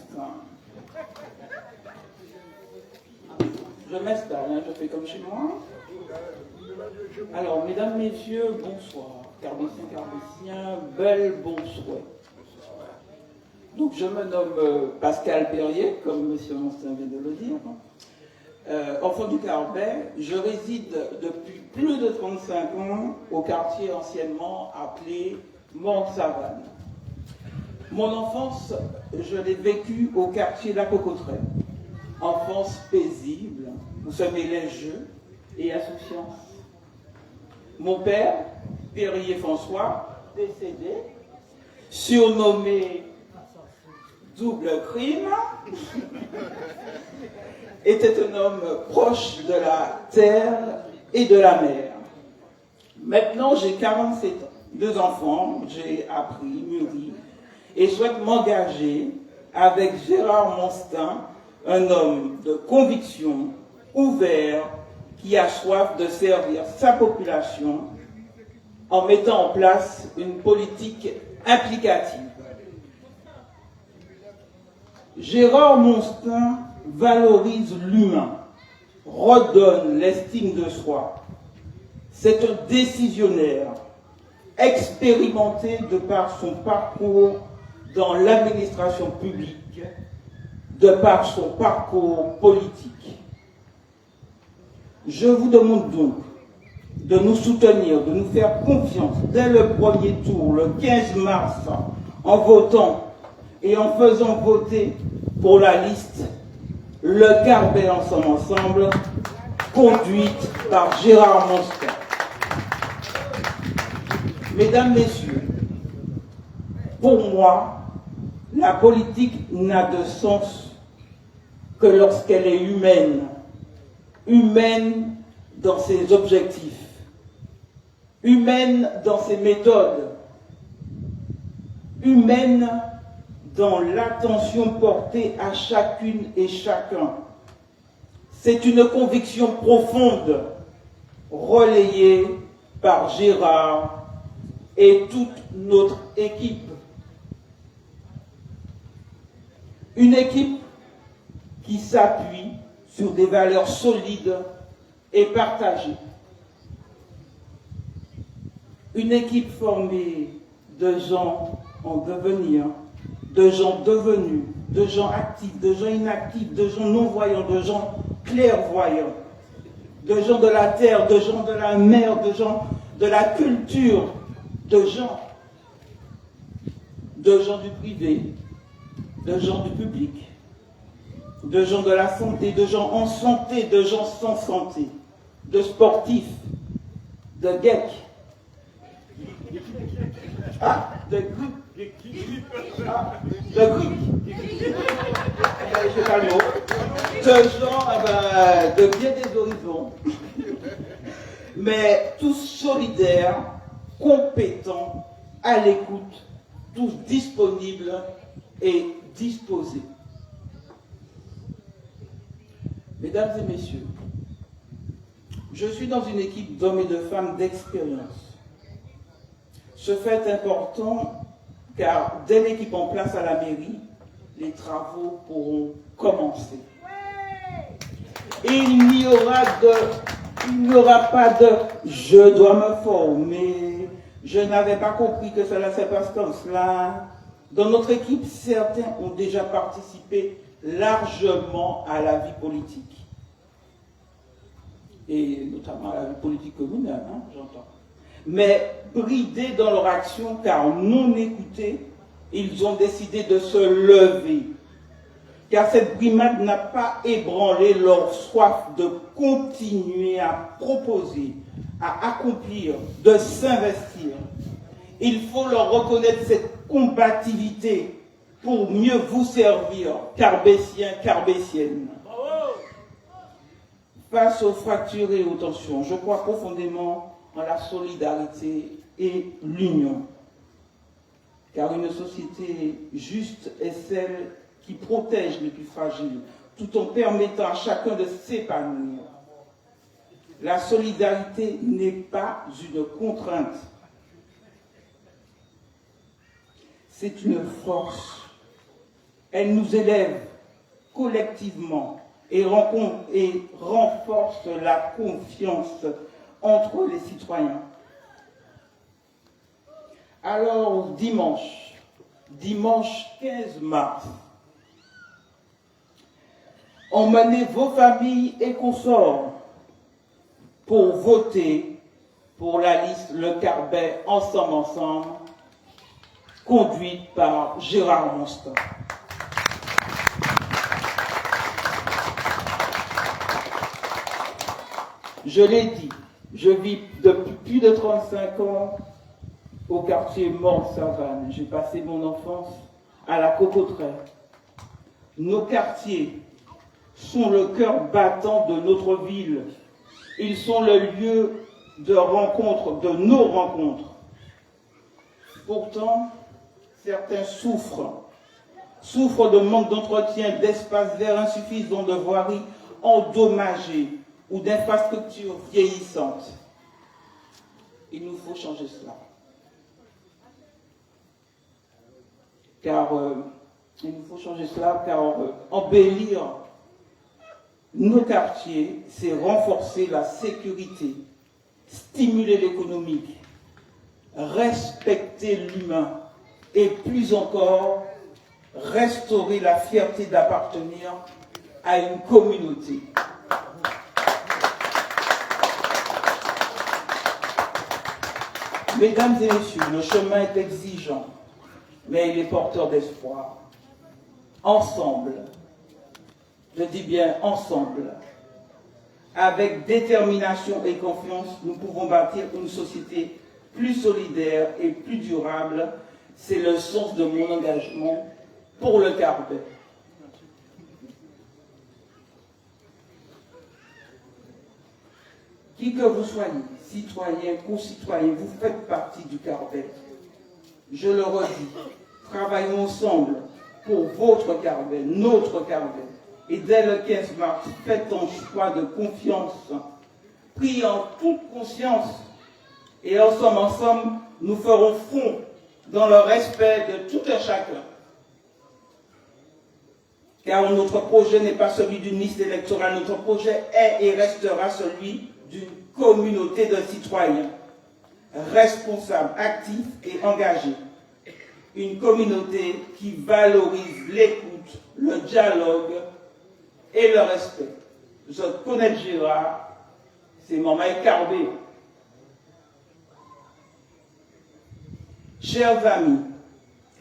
Je m'installe, je fais comme chez moi. Alors, mesdames, messieurs, bonsoir. Carbéciens, Carbéciens, bel bonsoir. Donc, je me nomme Pascal Perrier, comme Monsieur Monstin vient de le dire. enfant du Carbet, je réside depuis plus de 35 ans au quartier anciennement appelé Mont-Savane. Mon enfance, je l'ai vécue au quartier La Cocoterie. Enfance paisible, où se mêlaient jeux et insouciance. Mon père, Périer François, décédé, surnommé Double Crime, était un homme proche de la terre et de la mer. Maintenant, j'ai 47 ans, 2 enfants, j'ai appris, mûri, et souhaite m'engager avec Gérard Monstin, un homme de conviction, ouvert, qui a soif de servir sa population en mettant en place une politique implicative. Gérard Monstin valorise l'humain, redonne l'estime de soi. C'est un décisionnaire, expérimenté de par son parcours dans l'administration publique, de par son parcours politique. Je vous demande donc de nous soutenir, de nous faire confiance dès le premier tour, le 15 mars, en votant et en faisant voter pour la liste Le Carbet ensemble, conduite par Gérard Monstin. Mesdames, Messieurs, pour moi, la politique n'a de sens que lorsqu'elle est humaine. Humaine dans ses objectifs, humaine dans ses méthodes, humaine dans l'attention portée à chacune et chacun. C'est une conviction profonde, relayée par Gérard et toute notre équipe. Une équipe qui s'appuie sur des valeurs solides et partagées. Une équipe formée de gens en devenir, de gens devenus, de gens actifs, de gens inactifs, de gens non-voyants, de gens clairvoyants, de gens de la terre, de gens de la mer, de gens de la culture, de gens du privé, de gens du public, de gens de la santé, de gens en santé, de gens sans santé, de sportifs, de geeks, de geeks, de gens de bien des horizons, mais tous solidaires, compétents, à l'écoute, tous disponibles et disposés. Mesdames et messieurs, je suis dans une équipe d'hommes et de femmes d'expérience. Ce fait est important car dès l'équipe en place à la mairie, les travaux pourront commencer. Et il n'y aura pas de « je dois me former », je n'avais pas compris que cela se passe comme cela. Dans notre équipe, certains ont déjà participé largement à la vie politique. Et notamment à la vie politique communale, hein, j'entends. Mais bridés dans leur action, car non écoutés, ils ont décidé de se lever. Car cette brimade n'a pas ébranlé leur soif de continuer à proposer, à accomplir, de s'investir. Il faut leur reconnaître cette combativité pour mieux vous servir, Carbésiens, Carbésiennes. Face aux fractures et aux tensions, je crois profondément en la solidarité et l'union. Car une société juste est celle qui protège les plus fragiles, tout en permettant à chacun de s'épanouir. La solidarité n'est pas une contrainte. C'est une force. Elle nous élève collectivement et renforce la confiance entre les citoyens. Alors, dimanche 15 mars, emmenez vos familles et consorts pour voter pour la liste Le Carbet Ensemble, conduite par Gérard Monstin. Je l'ai dit, je vis depuis plus de 35 ans au quartier Mont-Savane. J'ai passé mon enfance à la Cocoterie. Nos quartiers sont le cœur battant de notre ville. Ils sont le lieu de rencontre, de nos rencontres. Pourtant, certains souffrent de manque d'entretien, d'espaces verts insuffisants, de voiries endommagées ou d'infrastructures vieillissantes. Il nous faut changer cela. Car embellir nos quartiers, c'est renforcer la sécurité, stimuler l'économie, respecter l'humain et plus encore, restaurer la fierté d'appartenir à une communauté. Mesdames et messieurs, le chemin est exigeant, mais il est porteur d'espoir. Ensemble, je dis bien ensemble, avec détermination et confiance, nous pouvons bâtir une société plus solidaire et plus durable. C'est le sens de mon engagement pour le Carbet. Qui que vous soyez, citoyens, concitoyens, vous faites partie du Carbet. Je le redis, travaillons ensemble pour votre Carbet, notre Carbet. Et dès le 15 mars, faites un choix de confiance, pris en toute conscience. Et ensemble, nous ferons front dans le respect de tout un chacun. Car notre projet n'est pas celui d'une liste électorale, notre projet est et restera celui d'une communauté de citoyens, responsables, actifs et engagés. Une communauté qui valorise l'écoute, le dialogue et le respect. Je connais Gérard, c'est mon maître Carbet. Chers amis,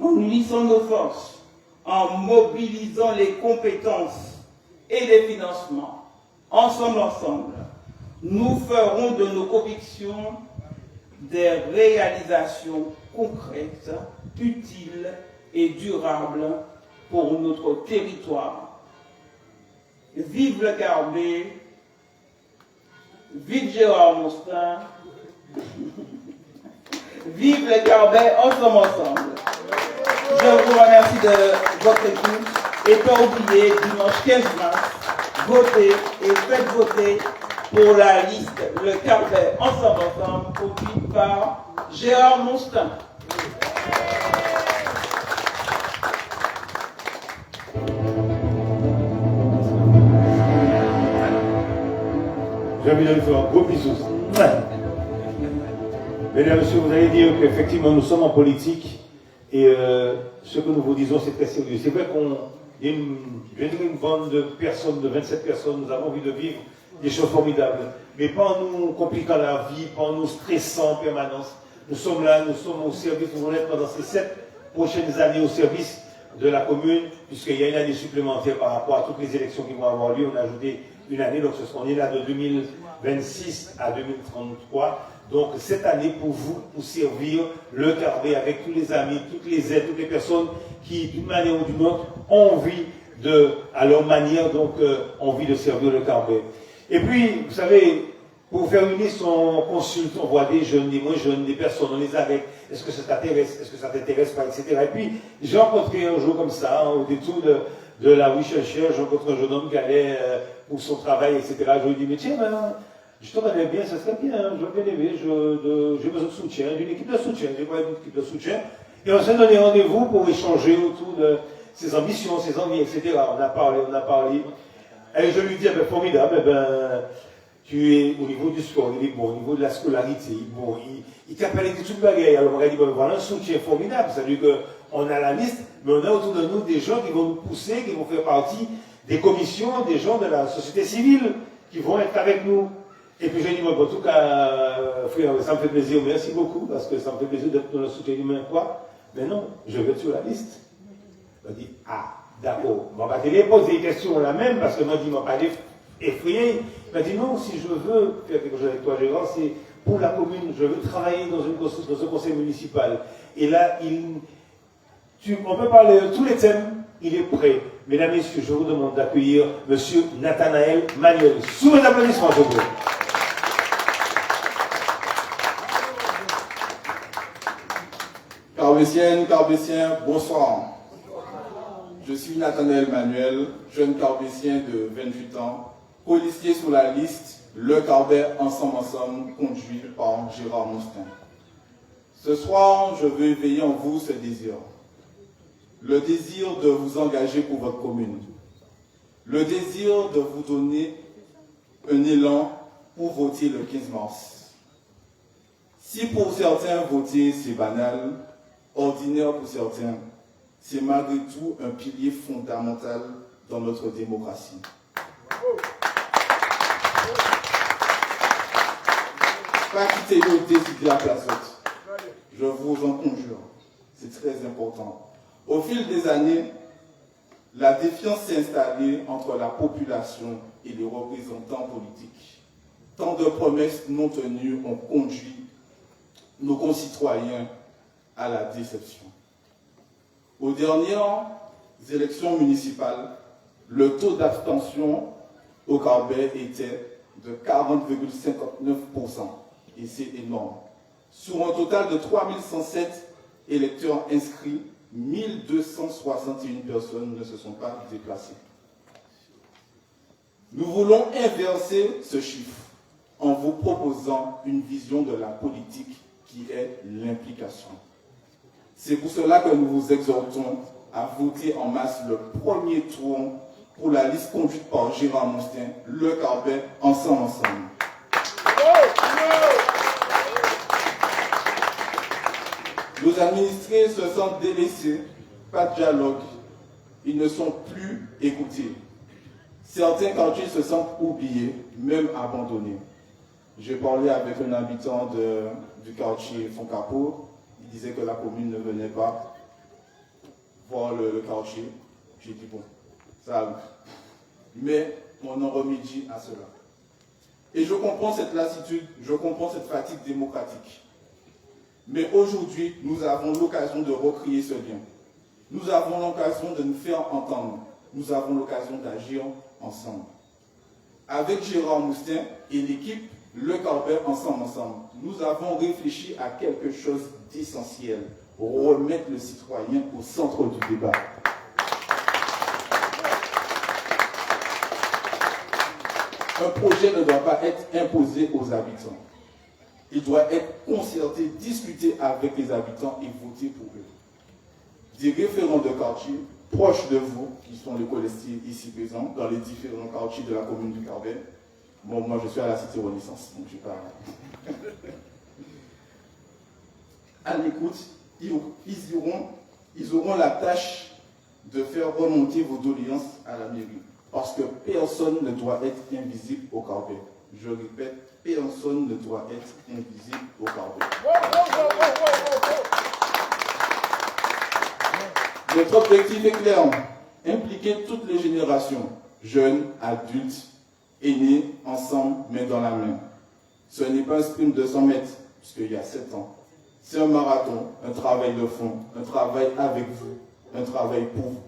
en unissant nos forces, en mobilisant les compétences et les financements, ensemble, nous ferons de nos convictions des réalisations concrètes, utiles et durables pour notre territoire. Vive le Carbet, vive Gérard Monstin, vive le Carbet ensemble. Je vous remercie de votre écoute et pas oublier, dimanche 15 mars, votez et faites voter pour la liste Le Carbet ensemble, conduite par Gérard Monstin. J'ai envie de lui faire un gros bisou. Mesdames et messieurs, vous allez dire qu'effectivement nous sommes en politique et ce que nous vous disons c'est très sérieux. C'est vrai qu'on y a une bande de personnes, de 27 personnes, nous avons envie de vivre des choses formidables, mais pas en nous compliquant la vie, pas en nous stressant en permanence. Nous sommes là, nous sommes au service, nous allons être pendant ces 7 prochaines années au service de la commune, puisqu'il y a une année supplémentaire par rapport à toutes les élections qui vont avoir lieu. On a ajouté une année, donc on est là de 2026 à 2033. Donc cette année pour vous, pour servir le Carbet avec tous les amis, toutes les aides, toutes les personnes qui, d'une manière ou d'une autre, ont envie de, à leur manière, donc ont envie de servir le Carbet. Et puis, vous savez, pour faire une liste, on consulte, on voit des jeunes, des moins jeunes, des personnes, on les arrête. Est-ce que ça t'intéresse? Est-ce que ça t'intéresse pas, etc. Et puis, j'ai rencontré un jour comme ça, au détour de la rue Chercheur, j'ai rencontré un jeune homme qui allait pour son travail, etc. Je lui ai dit, mais tiens, je te connais bien, ça serait bien, je vais bien aimer, j'ai besoin de soutien, d'une équipe de soutien, j'ai besoin d'une équipe de soutien. Et on s'est donné rendez-vous pour échanger autour de ses ambitions, ses envies, etc. On a parlé. Et je lui dis, formidable, tu es au niveau du sport, il est bon, au niveau de la scolarité, bon, il t'a parlé de toutes les bagailles. Alors on a dit, voilà un soutien formidable, c'est-à-dire qu'on a la liste, mais on a autour de nous des gens qui vont nous pousser, qui vont faire partie des commissions, des gens de la société civile qui vont être avec nous. Et puis j'ai dit, bon, en tout cas, frère, ça me fait plaisir, merci beaucoup, parce que ça me fait plaisir d'être dans le soutien humain, quoi. Mais non, je vais être sur la liste. Il m'a dit, ah, d'accord. Bon, bah, il m'a posé des questions la même, parce que moi, il m'a pas effrayé. Il m'a dit, non, si je veux faire quelque chose avec toi, Gérard, c'est pour la commune, je veux travailler dans un conseil municipal. Et là, on peut parler de tous les thèmes, il est prêt. Mesdames et messieurs, je vous demande d'accueillir M. Nathanaël Manuel. Sous mes applaudissements, je vous prie. Carbessien, bonsoir. Je suis Nathanaël Manuel, jeune Carbessien de 28 ans, policier sur la liste Le Carbet Ensemble, conduit par Gérard Moustin. Ce soir, je veux éveiller en vous ce désir. Le désir de vous engager pour votre commune. Le désir de vous donner un élan pour voter le 15 mars. Si pour certains, voter, c'est banal, ordinaire pour certains, c'est malgré tout un pilier fondamental dans notre démocratie. Pas quitter le décider à place autre. Je vous en conjure, c'est très important. Au fil des années, la défiance s'est installée entre la population et les représentants politiques. Tant de promesses non tenues ont conduit nos concitoyens à la déception. Aux dernières élections municipales, le taux d'abstention au Carbet était de 40,59%. Et c'est énorme. Sur un total de 3107 électeurs inscrits, 1261 personnes ne se sont pas déplacées. Nous voulons inverser ce chiffre en vous proposant une vision de la politique qui est l'implication. C'est pour cela que nous vous exhortons à voter en masse le premier tour pour la liste conduite par Gérard Moustin, Le Carbet, ensemble. Nos administrés se sentent délaissés, pas de dialogue, ils ne sont plus écoutés. Certains quartiers se sentent oubliés, même abandonnés. J'ai parlé avec un habitant du quartier Foncapo, il disait que la commune ne venait pas voir le quartier. J'ai dit bon, ça arrive. Mais on en remédie à cela. Et je comprends cette lassitude, je comprends cette fatigue démocratique. Mais aujourd'hui, nous avons l'occasion de recréer ce lien. Nous avons l'occasion de nous faire entendre. Nous avons l'occasion d'agir ensemble. Avec Gérard Moustin et l'équipe Le Carbet ensemble, nous avons réfléchi à quelque chose d'essentiel. Remettre le citoyen au centre du débat. Un projet ne doit pas être imposé aux habitants. Il doit être concerté, discuté avec les habitants et voté pour eux. Des référents de quartier proches de vous, qui sont les colistiers ici présents, dans les différents quartiers de la commune du Carbet. Bon, moi je suis à la Cité Renaissance, donc je ne sais pas. À l'écoute, ils auront la tâche de faire remonter vos doléances à la mairie. Parce que personne ne doit être invisible au Carbet. Je répète, personne ne doit être invisible au Carbet. Notre objectif est clair, impliquer toutes les générations, jeunes, adultes, aînés, ensemble, main dans la main. Ce n'est pas un sprint de 100 mètres, puisqu'il y a 7 ans. C'est un marathon, un travail de fond, un travail avec vous, un travail pour vous.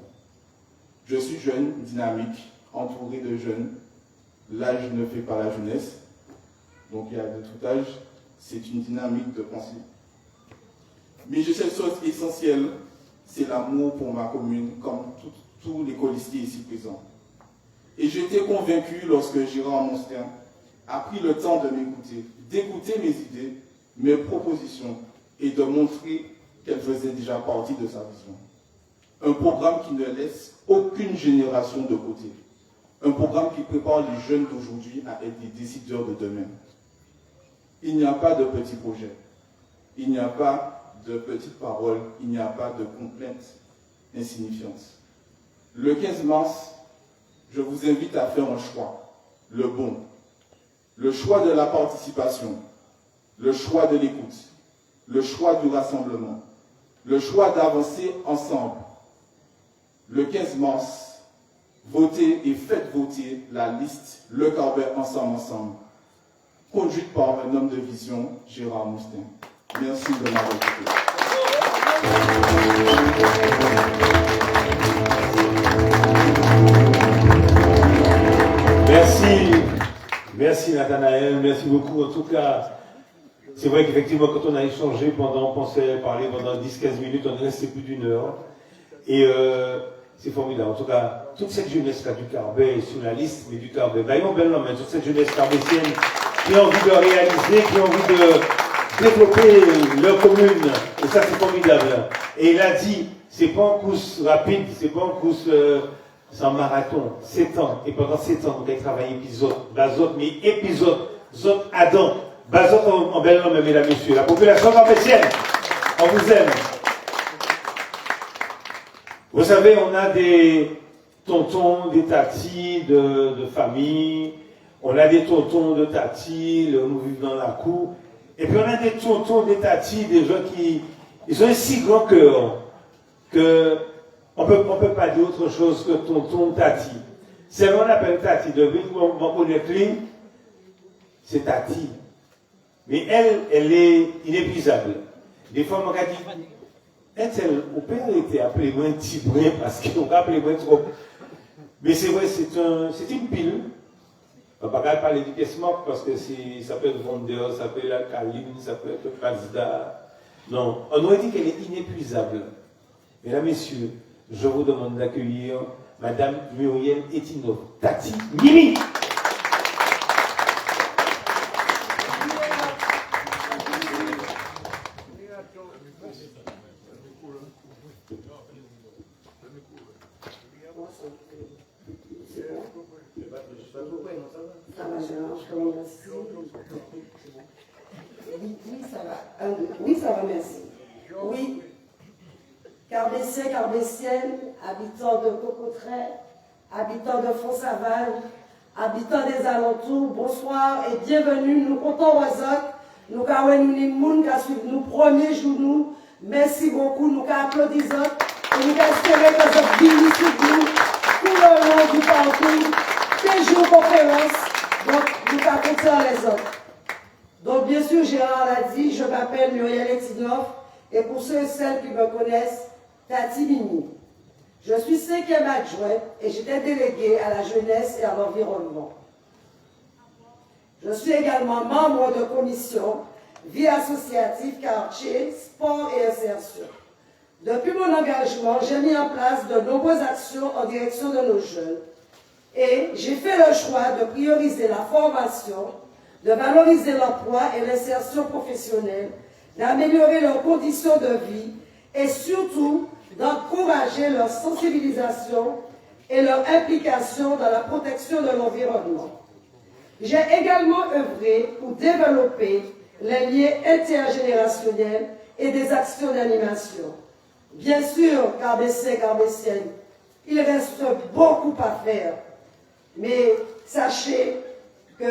Je suis jeune, dynamique, entouré de jeunes. L'âge ne fait pas la jeunesse. Donc il y a de tout âge. C'est une dynamique de pensée. Mais j'ai cette chose essentielle, c'est l'amour pour ma commune, comme tous les colistiers ici présents. Et j'étais convaincu lorsque Gérard Moustin a pris le temps de m'écouter, d'écouter mes idées, mes propositions et de montrer qu'elles faisaient déjà partie de sa vision. Un programme qui ne laisse aucune génération de côté. Un programme qui prépare les jeunes d'aujourd'hui à être des décideurs de demain. Il n'y a pas de petits projets. Il n'y a pas de petites paroles. Il n'y a pas de complaintes insignifiantes. Le 15 mars, je vous invite à faire un choix, le bon, le choix de la participation, le choix de l'écoute, le choix du rassemblement, le choix d'avancer ensemble. Le 15 mars, votez et faites voter la liste Le Carbet Ensemble, conduite par un homme de vision, Gérard Moustin. Merci de m'avoir écouté. Merci Nathanaël, merci beaucoup. En tout cas, c'est vrai qu'effectivement, quand on a échangé on pensait parler pendant 10-15 minutes, on est resté plus d'une heure. Et c'est formidable. En tout cas, toute cette jeunesse là du Carbet est sur la liste, mais du Carbet. Vaillons belle mais toute cette jeunesse carbétienne qui a envie de réaliser, qui a envie de développer leur commune. Et ça, c'est formidable. Et il a dit, c'est pas une course rapide, c'est pas une course, c'est un marathon. 7 ans. Et pendant 7 ans, on a travaillé épisode, bazot, mais épisode, zot, Adam. Bazot en bel homme, mesdames et messieurs. La population carbétienne, on vous aime. Vous savez, on a des tontons, des tatis de famille, on a des tontons de tatis, nous vivons dans la cour, et puis on a des tontons, des tatis, des gens qui ils ont un si grand cœur que on peut pas dire autre chose que tonton tati. C'est ce qu'on appelle tati, depuis qu'on connaît lui, c'est tati. Mais elle est inépuisable. Des fois, on m'a dit, au père était appelé moins petit brin parce qu'on a appelé moins trop. Mais c'est vrai, c'est une pile. On ne va pas parler du Kesmok parce que ça peut être Vendeur, ça peut être Alcaline, ça peut être Pazda. Non, on aurait dit qu'elle est inépuisable. Mesdames, Messieurs, je vous demande d'accueillir Madame Muriel Etino, Tati Mimi. Oui, ça va. Oui, ça va, merci. Oui. Carbétiens, Carbétiennes, habitants de Cocottrais, habitants de Font-Saval, habitants des alentours, bonsoir et bienvenue. Nous comptons Wazok, nous avons les gens qui suivent nous premier jour nous. Merci beaucoup, nous applaudissons et nous espérons que vous bénissez nous tout le long du parcours, 15 jours de conférence, donc nous comptons les autres. Donc bien sûr, Gérard l'a dit, je m'appelle Muriel Etinoff et pour ceux et celles qui me connaissent, Tati Mimi. Je suis 5e adjointe et j'étais déléguée à la jeunesse et à l'environnement. Je suis également membre de commission vie associative, quartier, sport et insertion. Depuis mon engagement, j'ai mis en place de nombreuses actions en direction de nos jeunes et j'ai fait le choix de prioriser la formation, de valoriser l'emploi et l'insertion professionnelle, d'améliorer leurs conditions de vie et surtout d'encourager leur sensibilisation et leur implication dans la protection de l'environnement. J'ai également œuvré pour développer les liens intergénérationnels et des actions d'animation. Bien sûr, Carbétiens, Carbétiennes, il reste beaucoup à faire, mais sachez que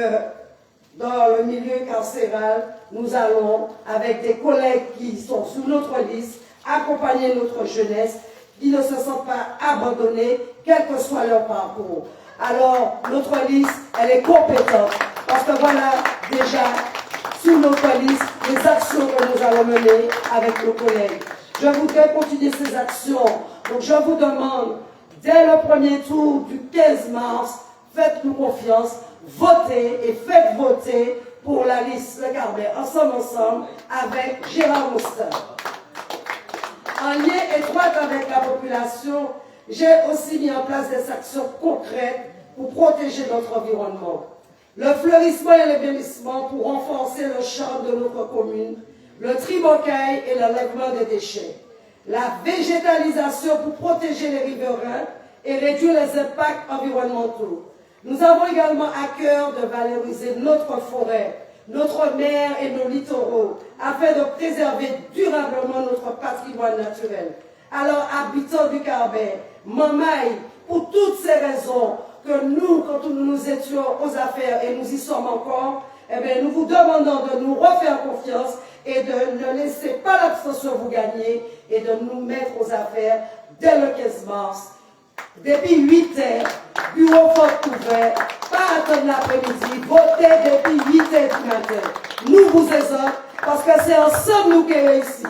dans le milieu carcéral, nous allons, avec des collègues qui sont sous notre liste, accompagner notre jeunesse, qui ne se sentent pas abandonnés, quel que soit leur parcours. Alors, notre liste, elle est compétente, parce que voilà, déjà, sur notre liste, les actions que nous allons mener avec nos collègues. Je voudrais continuer ces actions, donc je vous demande, dès le premier tour du 15 mars, faites-nous confiance, votez et faites voter pour la liste Le Carbet Ensemble avec Gérard Moustin. En lien étroit avec la population, j'ai aussi mis en place des actions concrètes pour protéger notre environnement. Le fleurissement et l'ébellissement pour renforcer le charme de notre commune, le tri-bocaille et l'enlèvement des déchets. La végétalisation pour protéger les riverains et réduire les impacts environnementaux. Nous avons également à cœur de valoriser notre forêt, notre mer et nos littoraux, afin de préserver durablement notre patrimoine naturel. Alors, habitants du Carbet, Mamaï, pour toutes ces raisons, que nous, quand nous étions aux affaires et nous y sommes encore, eh bien, nous vous demandons de nous refaire confiance et de ne laisser pas l'abstention vous gagner et de nous mettre aux affaires dès le 15 mars. Depuis 8 heures, bureau vote ouvert, pas attendre l'après-midi, votez depuis 8 heures du matin. Nous vous exhortons parce que c'est ensemble nous qui réussissons.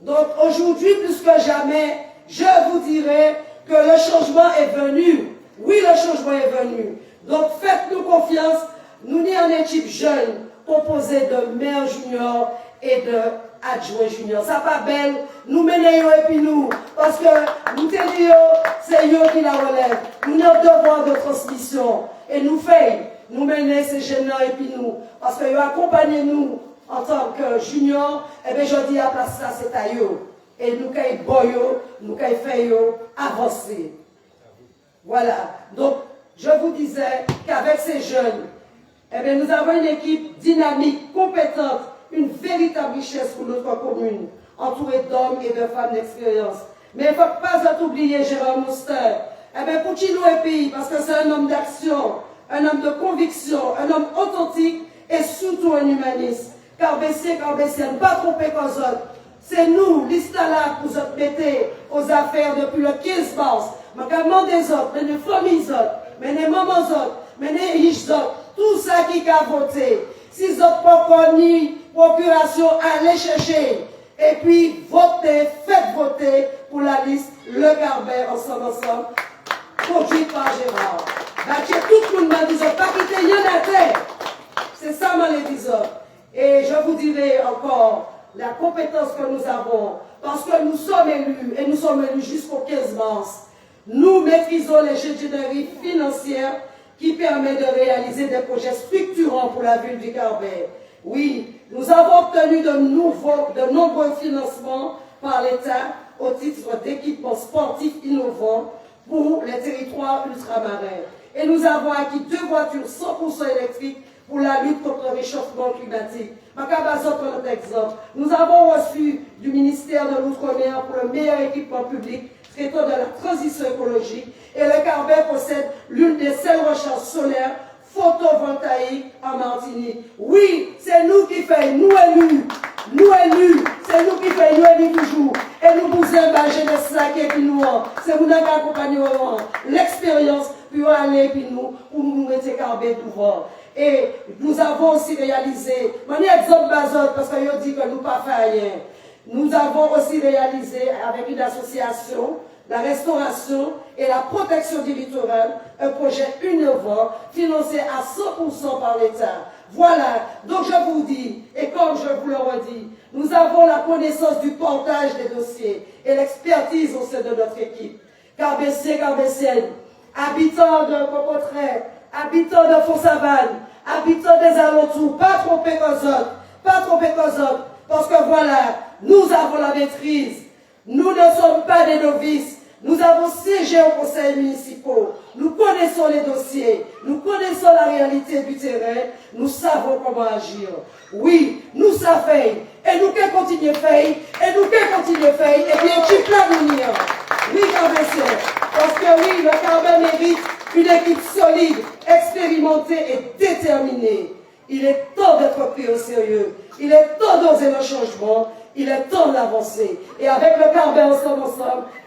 Donc aujourd'hui, plus que jamais, je vous dirai que le changement est venu. Oui, le changement est venu. Donc faites-nous confiance. Nous sommes une équipe jeune composée de maires juniors et de adjoints juniors. Ça pas belle. Nous menons et puis nous. Parce que nous te disons, c'est eux qui la relèvent. Nous avons devoir de transmission. Et nous faisons. Nous menons ces jeunes et puis nous. Parce qu'ils accompagnent nous en tant que juniors. Et bien je dis à place ça, c'est à eux. Et nous caillons boyo, nous caillons faisons avancer. Voilà. Donc, je vous disais qu'avec ces jeunes, eh bien, nous avons une équipe dynamique, compétente, une véritable richesse pour notre commune, entourée d'hommes et de femmes d'expérience. Mais il ne faut pas oublier Gérard Mouster. Eh bien, pour Chino et pays, parce que c'est un homme d'action, un homme de conviction, un homme authentique et surtout un humaniste. Car Bessier, ne pas tromper qu'aux autres. C'est nous, l'Istala, pour vous mettre aux affaires depuis le 15 mars. Mais comment des autres, mais les familles autres, mais les mamans autres, mais les riches autres, tout ça qui a voté. Si vous n'avez pas connu procuration, allez chercher. Et puis, votez, faites voter pour la liste Le Garbet, ensemble, conduite par Gérard. Tout le monde m'a dit, pas quitter rien à terre. C'est ça, ma l'épisode. Et je vous dirai encore la compétence que nous avons, parce que nous sommes élus, et nous sommes élus jusqu'au 15 mars. Nous maîtrisons les ingénieries financières qui permettent de réaliser des projets structurants pour la ville du Carbet. Oui, nous avons obtenu de nombreux financements par l'État au titre d'équipements sportifs innovants pour les territoires ultramarins. Et nous avons acquis 2 voitures 100% électriques pour la lutte contre le réchauffement climatique. Macabazot, pour notre exemple, nous avons reçu du ministère de l'Outre-mer pour le meilleur équipement public traitant de la transition écologique, et le Carbet possède l'une des seules recharges solaires photovoltaïques en Martinique. Oui, c'est nous qui faisons, nous élus, c'est nous qui faisons, nous élus toujours. Et nous vous embâcher de ça qui est puis nous, c'est nous qui accompagnons l'expérience, puis aller puis nous, pour nous mettre Carbet devant. Et nous avons aussi réalisé, mon exemple Bazot, parce que dit que nous pas fait rien. Nous avons aussi réalisé avec une association la restauration et la protection du littoral, un projet innovant financé à 100% par l'État. Voilà, donc je vous dis, et comme je vous le redis, nous avons la connaissance du portage des dossiers et l'expertise au sein de notre équipe. Carbessienne, habitants de Cocotret, habitants de Font-Savane, habitants des alentours, pas tromper qu'aux autres, parce que voilà, nous avons la maîtrise. Nous ne sommes pas des novices. Nous avons siégé au conseil municipal. Nous connaissons les dossiers. Nous connaissons la réalité du terrain. Nous savons comment agir. Oui, nous savons. Et nous qui continuons à faire. Et nous qui continuons à faire. Et bien, tu peux venir. Oui, Carbessienne. Parce que oui, le Carbet mérite une équipe solide, expérimentée et déterminée. Il est temps d'être pris au sérieux. Il est temps d'oser le changement. Il est temps d'avancer. Et avec le Carbet ensemble,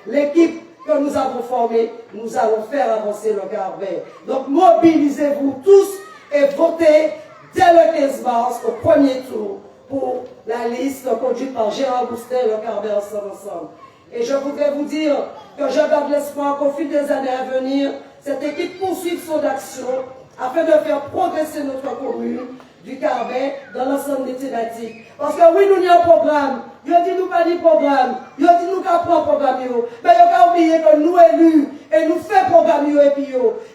l'équipe que nous avons formée, nous allons faire avancer le Carbet. Donc mobilisez-vous tous et votez dès le 15 mars au premier tour pour la liste conduite par Gérard Boustet, le Carbet ensemble. Et je voudrais vous dire que je garde l'espoir qu'au fil des années à venir, cette équipe poursuive son action afin de faire progresser notre commune du Carbet dans l'ensemble des thématiques. Parce que oui, nous avons un programme. Ils dit nous pas de programme. Ils dit nous qu'à prendre programme. Mais ils n'ont pas oublié que nous élus et nous faisons programme et puis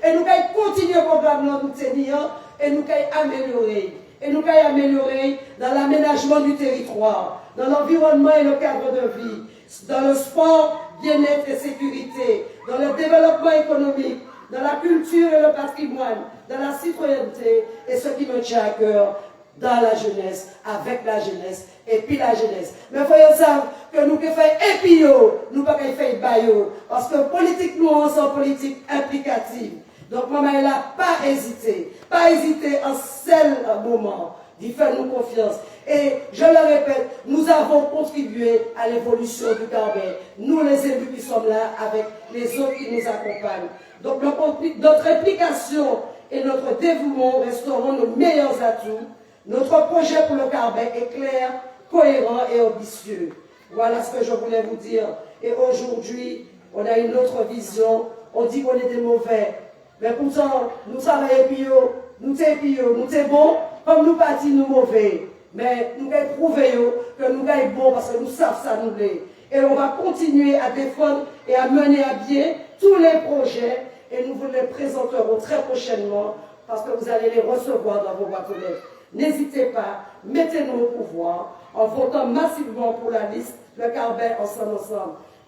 et nous allons continuer le programme dans nous tenir et nous allons améliorer. Et nous allons améliorer dans l'aménagement du territoire, dans l'environnement et le cadre de vie, dans le sport, bien-être et sécurité, dans le développement économique, dans la culture et le patrimoine, dans la citoyenneté et ce qui me tient à cœur, dans la jeunesse, avec la jeunesse, et puis la jeunesse. Mais voyons ça, que nous faisons et puis nous ne pouvons pas faire bayo, parce que politique, nous, on est politique implicative. Donc, maman, elle n'a pas hésité en seul moment d'y faire nous confiance. Et je le répète, nous avons contribué à l'évolution du Carbet. Nous, les élus qui sommes là, avec les autres qui nous accompagnent. Donc, notre implication et notre dévouement resteront nos meilleurs atouts. Notre projet pour le Carbet est clair, cohérent et ambitieux. Voilà ce que je voulais vous dire. Et aujourd'hui, on a une autre vision. On dit qu'on est des mauvais. Mais pourtant, nous travaillons pio, nous sommes bons, comme nous partis nous mauvais. Mais nous avons prouvé que nous sommes bons parce que nous savons ça nous l'est. Et on va continuer à défendre et à mener à bien tous les projets et nous vous les présenterons très prochainement parce que vous allez les recevoir dans vos boîtes aux lettres. N'hésitez pas, mettez-nous au pouvoir en votant massivement pour la liste Le Carbet ensemble.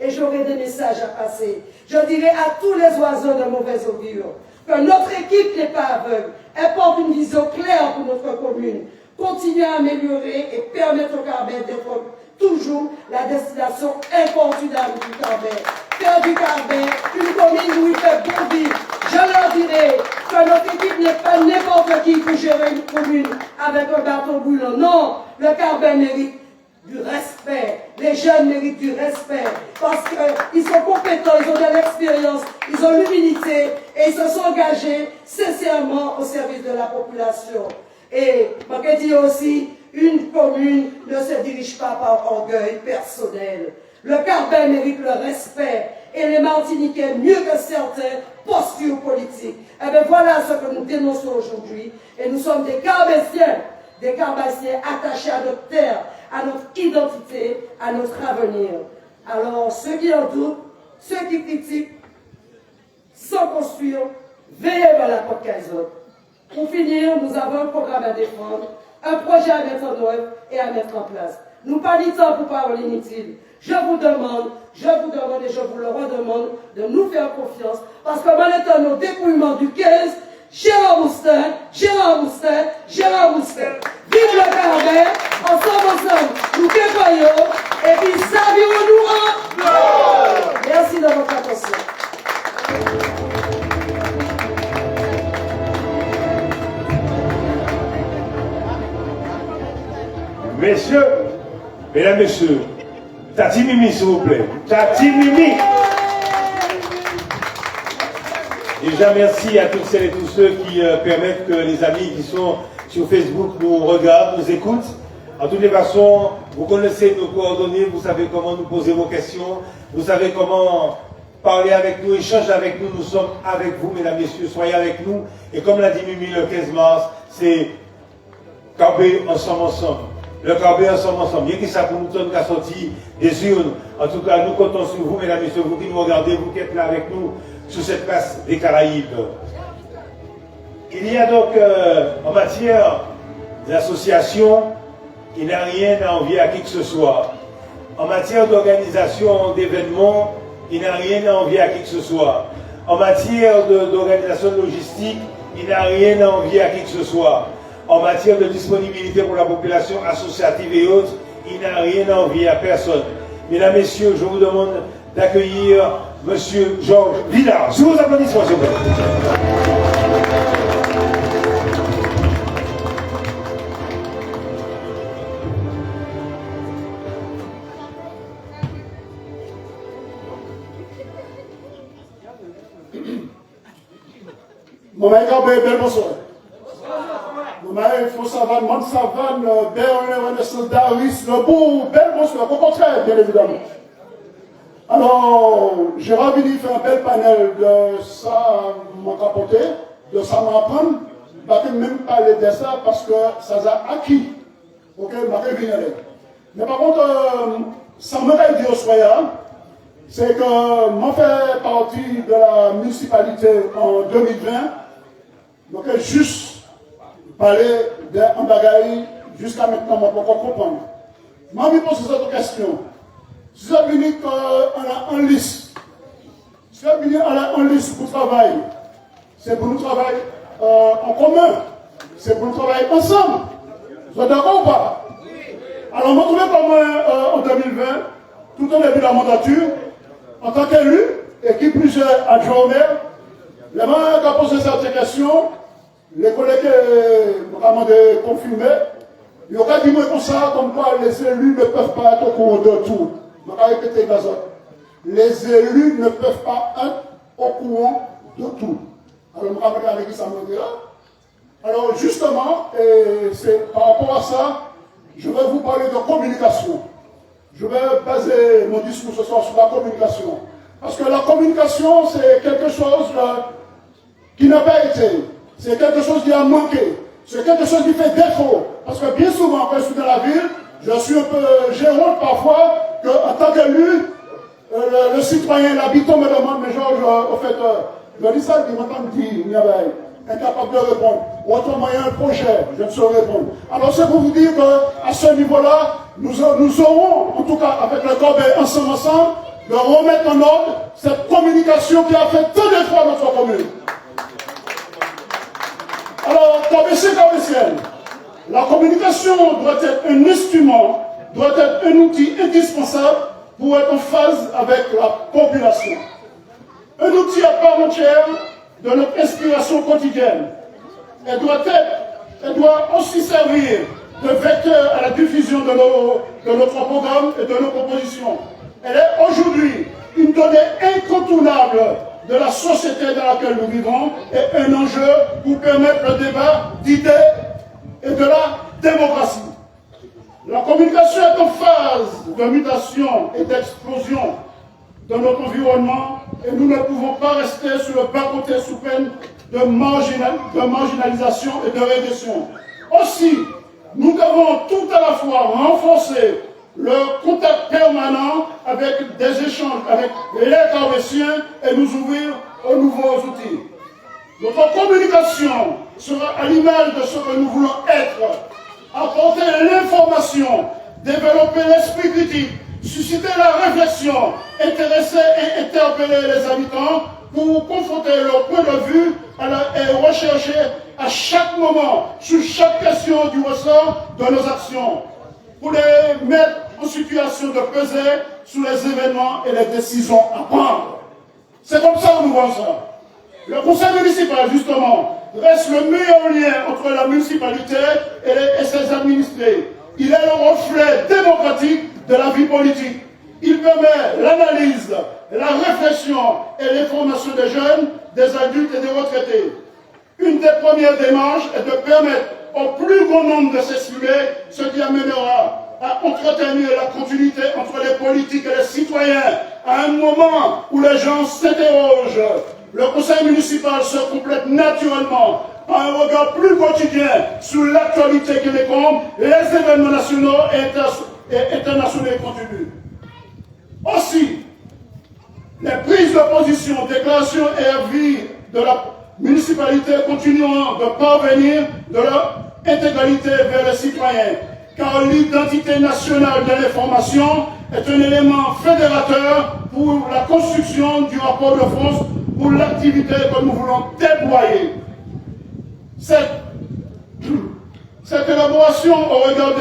Et j'aurai des messages à passer. Je dirai à tous les oiseaux de mauvaise augure que notre équipe n'est pas aveugle. Elle porte une vision claire pour notre commune. Continuer à améliorer et permettre au Carbet d'être toujours la destination incontournable du Carbet. Faire du Carbet une commune où il fait bon vivre. Je leur dirai que notre équipe n'est pas n'importe qui pour gérer une commune avec un bateau brûlant. Non, le Carbet mérite du respect. Les jeunes méritent du respect parce qu'ils sont compétents, ils ont de l'expérience, ils ont l'humilité et ils se sont engagés sincèrement au service de la population. Et je dis aussi, une commune ne se dirige pas par orgueil personnel. Le Carbet mérite le respect et les Martiniquais, mieux que certains, posture politique. Et bien voilà ce que nous dénonçons aujourd'hui. Et nous sommes des Carbésiens attachés à notre terre, à notre identité, à notre avenir. Alors, ceux qui en doutent, ceux qui critiquent, sans construire, veillez vers la porte Kaiser. Pour finir, nous avons un programme à défendre, un projet à mettre en œuvre et à mettre en place. Nous pas du temps pour parler inutile. Je vous demande et je vous le redemande de nous faire confiance parce que maintenant, au dépouillement du 15, Gérard Moustin. Vive le Carbet, ensemble, nous prévoyons, et puis savions-nous en. Merci de votre attention. Messieurs, mesdames, messieurs, Tati Mimi, s'il vous plaît. Tati Mimi. Déjà, merci à toutes celles et tous ceux qui permettent que les amis qui sont sur Facebook nous regardent, nous écoutent. En toutes les façons, vous connaissez nos coordonnées, vous savez comment nous poser vos questions, vous savez comment parler avec nous, échanger avec nous. Nous sommes avec vous, mesdames, messieurs, soyez avec nous. Et comme l'a dit Mimi le 15 mars, c'est Carbet ensemble. Le Carbet ensemble. Bien que ça pour nous donne qu'à sortir des urnes. En tout cas, nous comptons sur vous, mesdames, messieurs, vous qui nous regardez, vous qui êtes là avec nous sur cette place des Caraïbes. Il y a donc, en matière d'association, il n'y a rien à envier à qui que ce soit. En matière d'organisation d'événements, il n'y a rien à envier à qui que ce soit. En matière d'organisation logistique, il n'y a rien à envier à qui que ce soit. En matière de disponibilité pour la population associative et autres, il n'y a rien à envier à personne. Mesdames, messieurs, je vous demande d'accueillir Monsieur Georges Villard. Sous vos applaudissements, s'il vous plaît. Mon mec, bonsoir. Mon mec, il faut savoir, mon savane, Renaissance Daris, le bout, bel bonsoir, au contraire, bien évidemment. Alors, j'ai envie de faire un bel panel de ça, mon capoté, de ça, mon apprendre. Je ne vais même parler de ça parce que ça a acquis. Ok, je vais venir. Mais par contre, ça me dit au soir, c'est que je fais partie de la municipalité en 2020. Donc, juste parler d'un bagaille jusqu'à maintenant, je ne peux pas comprendre. Je vais poser cette question. Si vous avez dit qu'on a en liste, si vous avez dit qu'on a en liste pour travailler, c'est pour nous travailler en commun, c'est pour nous travailler ensemble. Vous êtes d'accord ou pas? Alors, me trouvez comme moi en 2020, tout au début de la mandature, en tant qu'élu, et qui plus adjoint au maire, les gens qui ont posé cette question, les collègues qui ont demandé confirmer, ils ont dit comme ça, comme quoi les élus ne peuvent pas être au courant de tout. Je vais répéter les autres. Les élus ne peuvent pas être au courant de tout. Alors, je vais regarder avec ça. Alors, justement, c'est par rapport à ça, je vais vous parler de communication. Je vais baser mon discours ce soir sur la communication. Parce que la communication, c'est quelque chose qui n'a pas été. C'est quelque chose qui a manqué. C'est quelque chose qui fait défaut. Parce que bien souvent, quand je suis dans la ville, je suis un peu honte parfois qu'en tant qu'élu, le citoyen, l'habitant me demande, mais Georges, au fait, je dis ça, il m'entend dire, incapable de répondre. Autrement, il y a un projet, je ne saurais répondre. Alors c'est pour vous dire qu'à ce niveau-là, nous aurons, en tout cas avec le COB ensemble, de remettre en ordre cette communication qui a fait tant d'efforts dans notre commune. Alors, COBCN, la communication doit être un instrument, doit être un outil indispensable pour être en phase avec la population. Un outil à part entière de notre inspiration quotidienne. Elle doit aussi servir de vecteur à la diffusion de notre programme et de nos propositions. Elle est aujourd'hui une donnée incontournable de la société dans laquelle nous vivons et un enjeu pour permettre le débat d'idées et de la démocratie. La communication est en phase de mutation et d'explosion de notre environnement et nous ne pouvons pas rester sur le bas-côté sous peine de marginalisation et de régression. Aussi, nous devons tout à la fois renforcer le contact permanent avec des échanges avec les Carbéciens et nous ouvrir aux nouveaux outils. Notre communication sera à l'image de ce que nous voulons être, apporter l'information, développer l'esprit critique, susciter la réflexion, intéresser et interpeller les habitants pour confronter leur point de vue et rechercher à chaque moment, sur chaque question du ressort de nos actions, pour les mettre en situation de peser sur les événements et les décisions à prendre. C'est comme ça que nous voyons ça. Le conseil municipal, justement, reste le meilleur lien entre la municipalité et ses administrés. Il est le reflet démocratique de la vie politique. Il permet l'analyse, la réflexion et l'information des jeunes, des adultes et des retraités. Une des premières démarches est de permettre au plus grand nombre de s'exprimer, ce qui amènera à entretenir la continuité entre les politiques et les citoyens à un moment où les gens s'interrogent. Le conseil municipal se complète naturellement par un regard plus quotidien sur l'actualité qui les compte, les événements nationaux et internationaux continus. Aussi, les prises de position, déclarations et avis de la municipalité continueront de parvenir de leur intégralité vers les citoyens, car l'identité nationale de l'information est un élément fédérateur pour la construction du rapport de force pour l'activité que nous voulons déployer. Cette élaboration au regard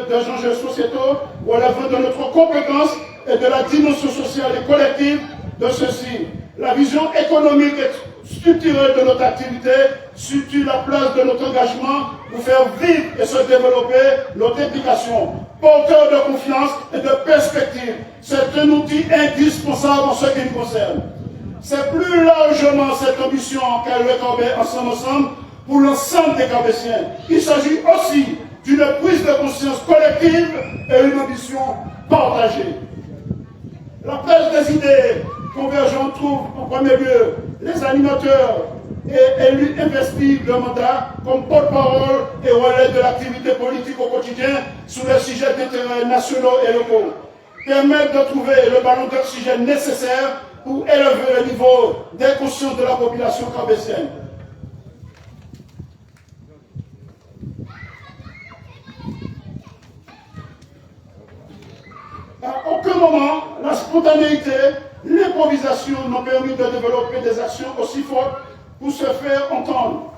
des enjeux sociétaux relève de notre compétence et de la dimension sociale et collective de ceci. La vision économique et structurelle de notre activité situe la place de notre engagement pour faire vivre et se développer notre implication. Porteur de confiance et de perspective, c'est un outil indispensable en ce qui nous concerne. C'est plus largement cette ambition qu'elle récorbait ensemble pour l'ensemble des Carbéciens. Il s'agit aussi d'une prise de conscience collective et une ambition partagée. La presse des idées convergentes trouve en premier lieu les animateurs et élus investis de mandat comme porte-parole et relais de l'activité politique au quotidien sur les sujets d'intérêt nationaux et locaux. Permettre de trouver le ballon d'oxygène nécessaire pour élever le niveau d'inconscience de la population carbécienne. À aucun moment, la spontanéité, l'improvisation n'ont permis de développer des actions aussi fortes pour se faire entendre.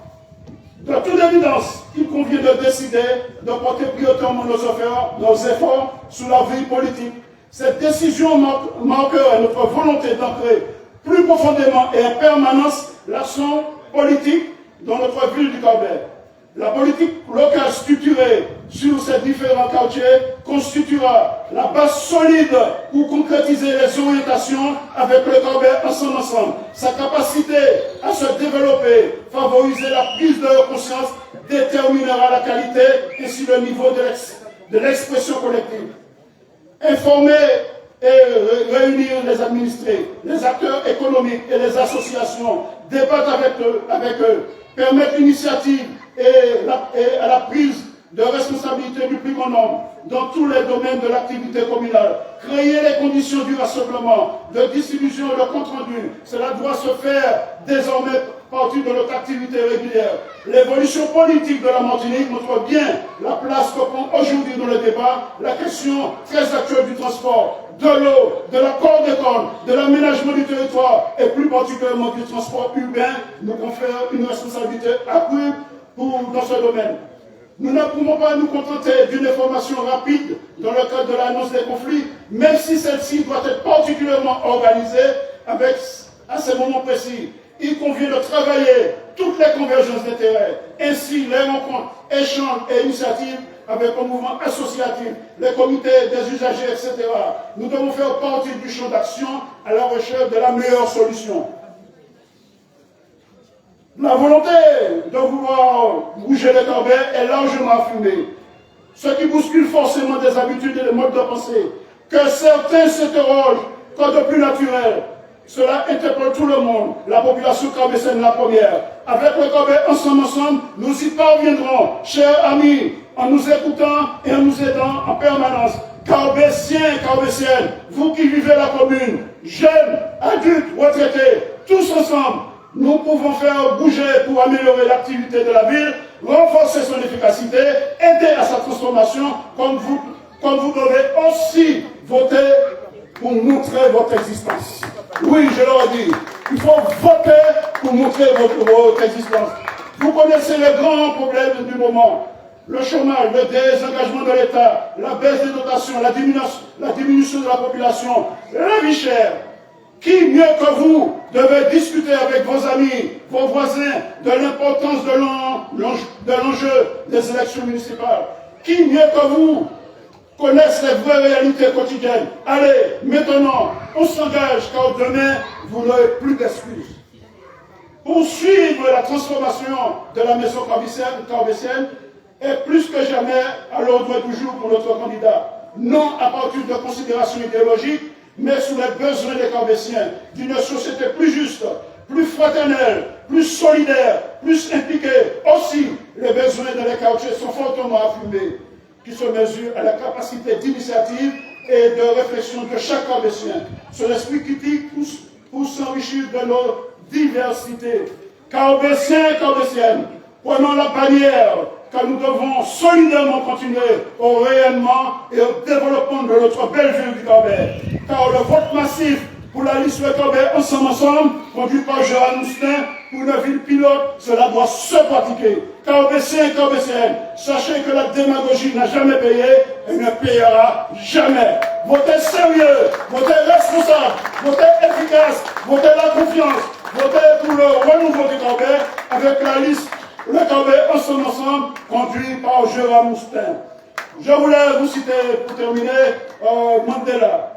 De toute évidence, il convient de décider de porter prioritairement nos efforts sur la vie politique. Cette décision marquera notre volonté d'ancrer plus profondément et en permanence l'action politique dans notre ville du Cap-Vert. La politique locale structurée sur ces différents quartiers constituera la base solide pour concrétiser les orientations avec le Cap-Vert ensemble. Sa capacité à se développer, favoriser la prise de conscience, déterminera la qualité ainsi le niveau de l'expression collective. Informer et réunir les administrés, les acteurs économiques et les associations, débattre avec eux, permettre l'initiative et à la prise de responsabilité du plus grand nombre dans tous les domaines de l'activité communale, créer les conditions du rassemblement, de distribution et de compte rendu. Cela doit se faire désormais partie de notre activité régulière. L'évolution politique de la Martinique montre bien la place que prend aujourd'hui dans le débat la question très actuelle du transport, de l'eau, de la chlordécone, de l'aménagement du territoire et plus particulièrement du transport urbain. Nous confère une responsabilité accrue dans ce domaine. Nous ne pouvons pas nous contenter d'une information rapide dans le cadre de l'annonce des conflits, même si celle-ci doit être particulièrement organisée à ces moments précis. Il convient de travailler toutes les convergences d'intérêts, ainsi les rencontres, échanges et initiatives avec le mouvement associatif, les comités des usagers, etc. Nous devons faire partie du champ d'action à la recherche de la meilleure solution. La volonté de vouloir bouger les Cap-Vert est largement affirmée, ce qui bouscule forcément des habitudes et des modes de pensée. Que certains s'interrogent quoi de plus naturel. Cela interpelle tout le monde, la population cap-verdienne la première. Avec le Cap-Vert ensemble, nous y parviendrons, chers amis, en nous écoutant et en nous aidant en permanence. Cap-verdiens, Cap-verdiennes, vous qui vivez la commune, jeunes, adultes, retraités, tous ensemble, nous pouvons faire bouger pour améliorer l'activité de la ville, renforcer son efficacité, aider à sa transformation, comme vous devez aussi voter pour montrer votre existence. Oui, je leur dis, il faut voter pour montrer votre existence. Vous connaissez les grands problèmes du moment. Le chômage, le désengagement de l'État, la baisse des dotations, la diminution de la population, la vie chère. Qui mieux que vous devez discuter avec vos amis, vos voisins de l'importance de l'enjeu des élections municipales? Qui mieux que vous connaissent les vraies réalités quotidiennes? Allez, maintenant, on s'engage car demain, vous n'aurez plus d'excuses. Pour suivre la transformation de la maison cap-verdienne est plus que jamais à l'ordre du jour pour notre candidat. Non à partir de considérations idéologiques, mais sous les besoins des Cap-verdiens, d'une société plus juste, plus fraternelle, plus solidaire, plus impliquée. Aussi, les besoins de les quartiers sont fortement affirmés, qui se mesurent à la capacité d'initiative et de réflexion de chaque Cap-verdien. Son esprit critique pour s'enrichir de nos diversités. Cap-verdiens, Cap-verdiennes, prenons la bannière car nous devons solidairement continuer au rayonnement et au développement de notre belle ville du Cap-Vert. Car le vote massif pour la liste du Cap-Vert ensemble, conduit par Gérard Moustin, pour une ville pilote, cela doit se pratiquer. Cap-verdiens et Cap-verdiennes, sachez que la démagogie n'a jamais payé et ne payera jamais. Votez sérieux, votez responsable, votez efficace, votez la confiance, votez pour le renouveau du Cap-Vert avec la liste le Cap-Vert ensemble, conduit par Gérard Moustin. Je voulais vous citer, pour terminer, Mandela.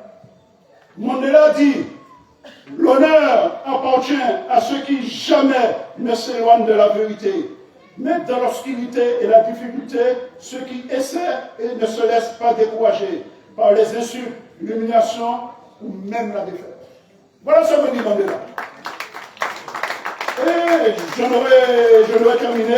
Mandela dit « L'honneur appartient à ceux qui jamais ne s'éloignent de la vérité, mais dans l'obscurité et la difficulté, ceux qui essaient et ne se laissent pas décourager par les insultes, l'humiliation ou même la défaite. » Voilà ce que dit Mandela. Et je n'aurais terminé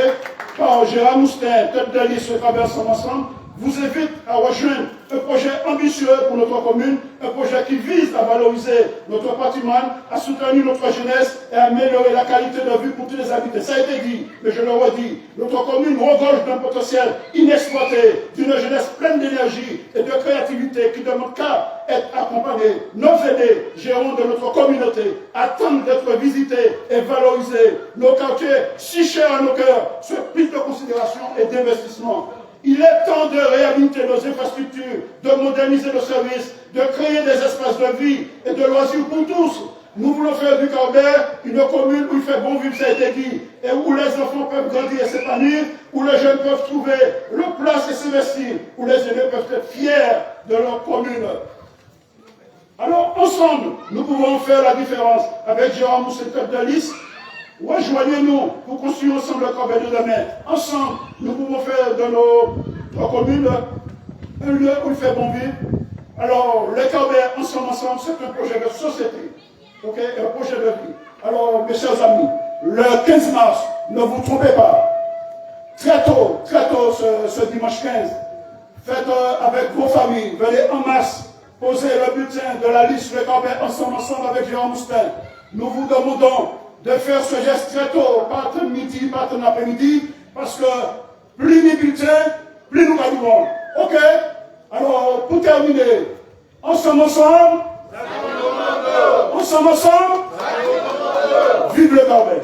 par Gérard Moustin, tête de liste Cap-Vert ensemble, vous invite à rejoindre un projet ambitieux pour notre commune, un projet qui vise à valoriser notre patrimoine, à soutenir notre jeunesse et à améliorer la qualité de vie pour tous les habitants. Ça a été dit, mais je le redis, notre commune regorge d'un potentiel inexploité, d'une jeunesse pleine d'énergie et de créativité qui demande qu'à être accompagnée. Nos aînés, gérants de notre communauté, attendent d'être visités et valorisés. Nos quartiers, si chers à nos cœurs, se plus de considération et d'investissement. Il est temps de réhabiliter nos infrastructures, de moderniser nos services, de créer des espaces de vie et de loisirs pour tous. Nous voulons faire du Carbet une commune où il fait bon vivre, ça a été dit, et où les enfants peuvent grandir et s'épanouir, où les jeunes peuvent trouver leur place et s'investir, où les aînés peuvent être fiers de leur commune. Alors, ensemble, nous pouvons faire la différence. Avec Jérôme Mousset, tête de liste, rejoignez-nous pour construire ensemble le Carbet de demain. Ensemble, nous pouvons faire de nos communes un lieu où il fait bon vivre. Alors, le Carbet, ensemble, c'est un projet de société, okay, un projet de vie. Alors, mes chers amis, le 15 mars, ne vous trompez pas. Très tôt, ce dimanche 15, faites avec vos familles, venez en masse, posez le bulletin de la liste Le Carbet ensemble avec Jérôme Moustin. Nous vous demandons de faire ce geste très tôt, pas de midi, pas de l'après-midi, parce que plus les bulletins, plus nous gagnons. Ok? Alors, pour terminer, ensemble, vive le Carbet!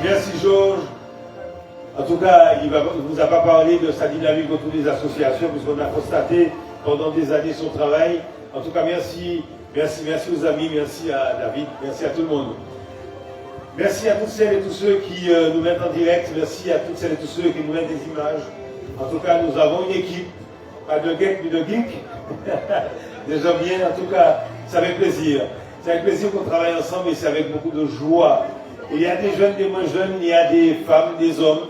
Merci Georges. En tout cas, il ne vous a pas parlé de sa dynamique autour des associations, puisqu'on a constaté pendant des années son travail. En tout cas, merci aux amis, merci à David, merci à tout le monde. Merci à toutes celles et tous ceux qui nous mettent en direct, merci à toutes celles et tous ceux qui nous mettent des images. En tout cas, nous avons une équipe, pas de geeks mais de geeks, des gens bien. En tout cas, c'est avec plaisir. C'est avec plaisir qu'on travaille ensemble et c'est avec beaucoup de joie. Et il y a des jeunes, des moins jeunes, il y a des femmes, des hommes.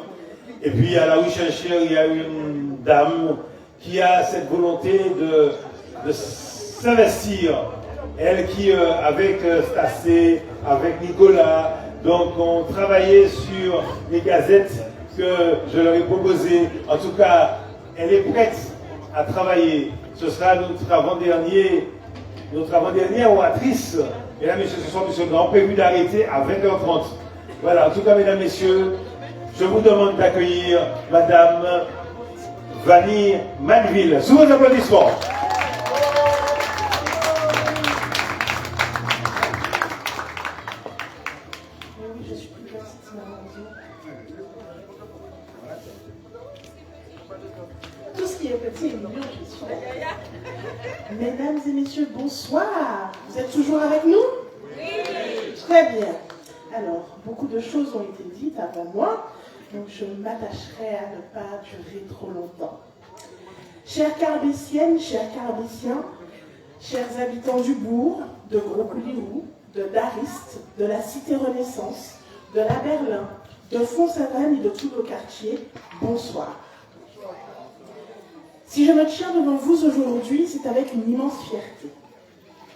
Et puis à la Wishenshire, il y a une dame qui a cette volonté de s'investir. Elle qui, avec Stacé, avec Nicolas, donc on travaillait sur les gazettes que je leur ai proposées. En tout cas, elle est prête à travailler. Ce sera notre avant-dernière oratrice. Mesdames et messieurs, ce soir, nous avons prévu d'arrêter à 20h30. Voilà, en tout cas, mesdames et messieurs, je vous demande d'accueillir Madame Vanille Manville. Sous vos applaudissements. Tout ce qui est petit est mignon, je suis. Mesdames et messieurs, bonsoir. Vous êtes toujours avec nous? Oui. Très bien. Alors, beaucoup de choses ont été dites avant moi, donc je m'attacherai à ne pas durer trop longtemps. Chères Carbétiennes, chers Carbétiens, chers habitants du bourg, de Gros-Couliou, de Dariste, de la Cité Renaissance, de la Berlin, de Font-Savane et de tous nos quartiers, bonsoir. Si je me tiens devant vous aujourd'hui, c'est avec une immense fierté.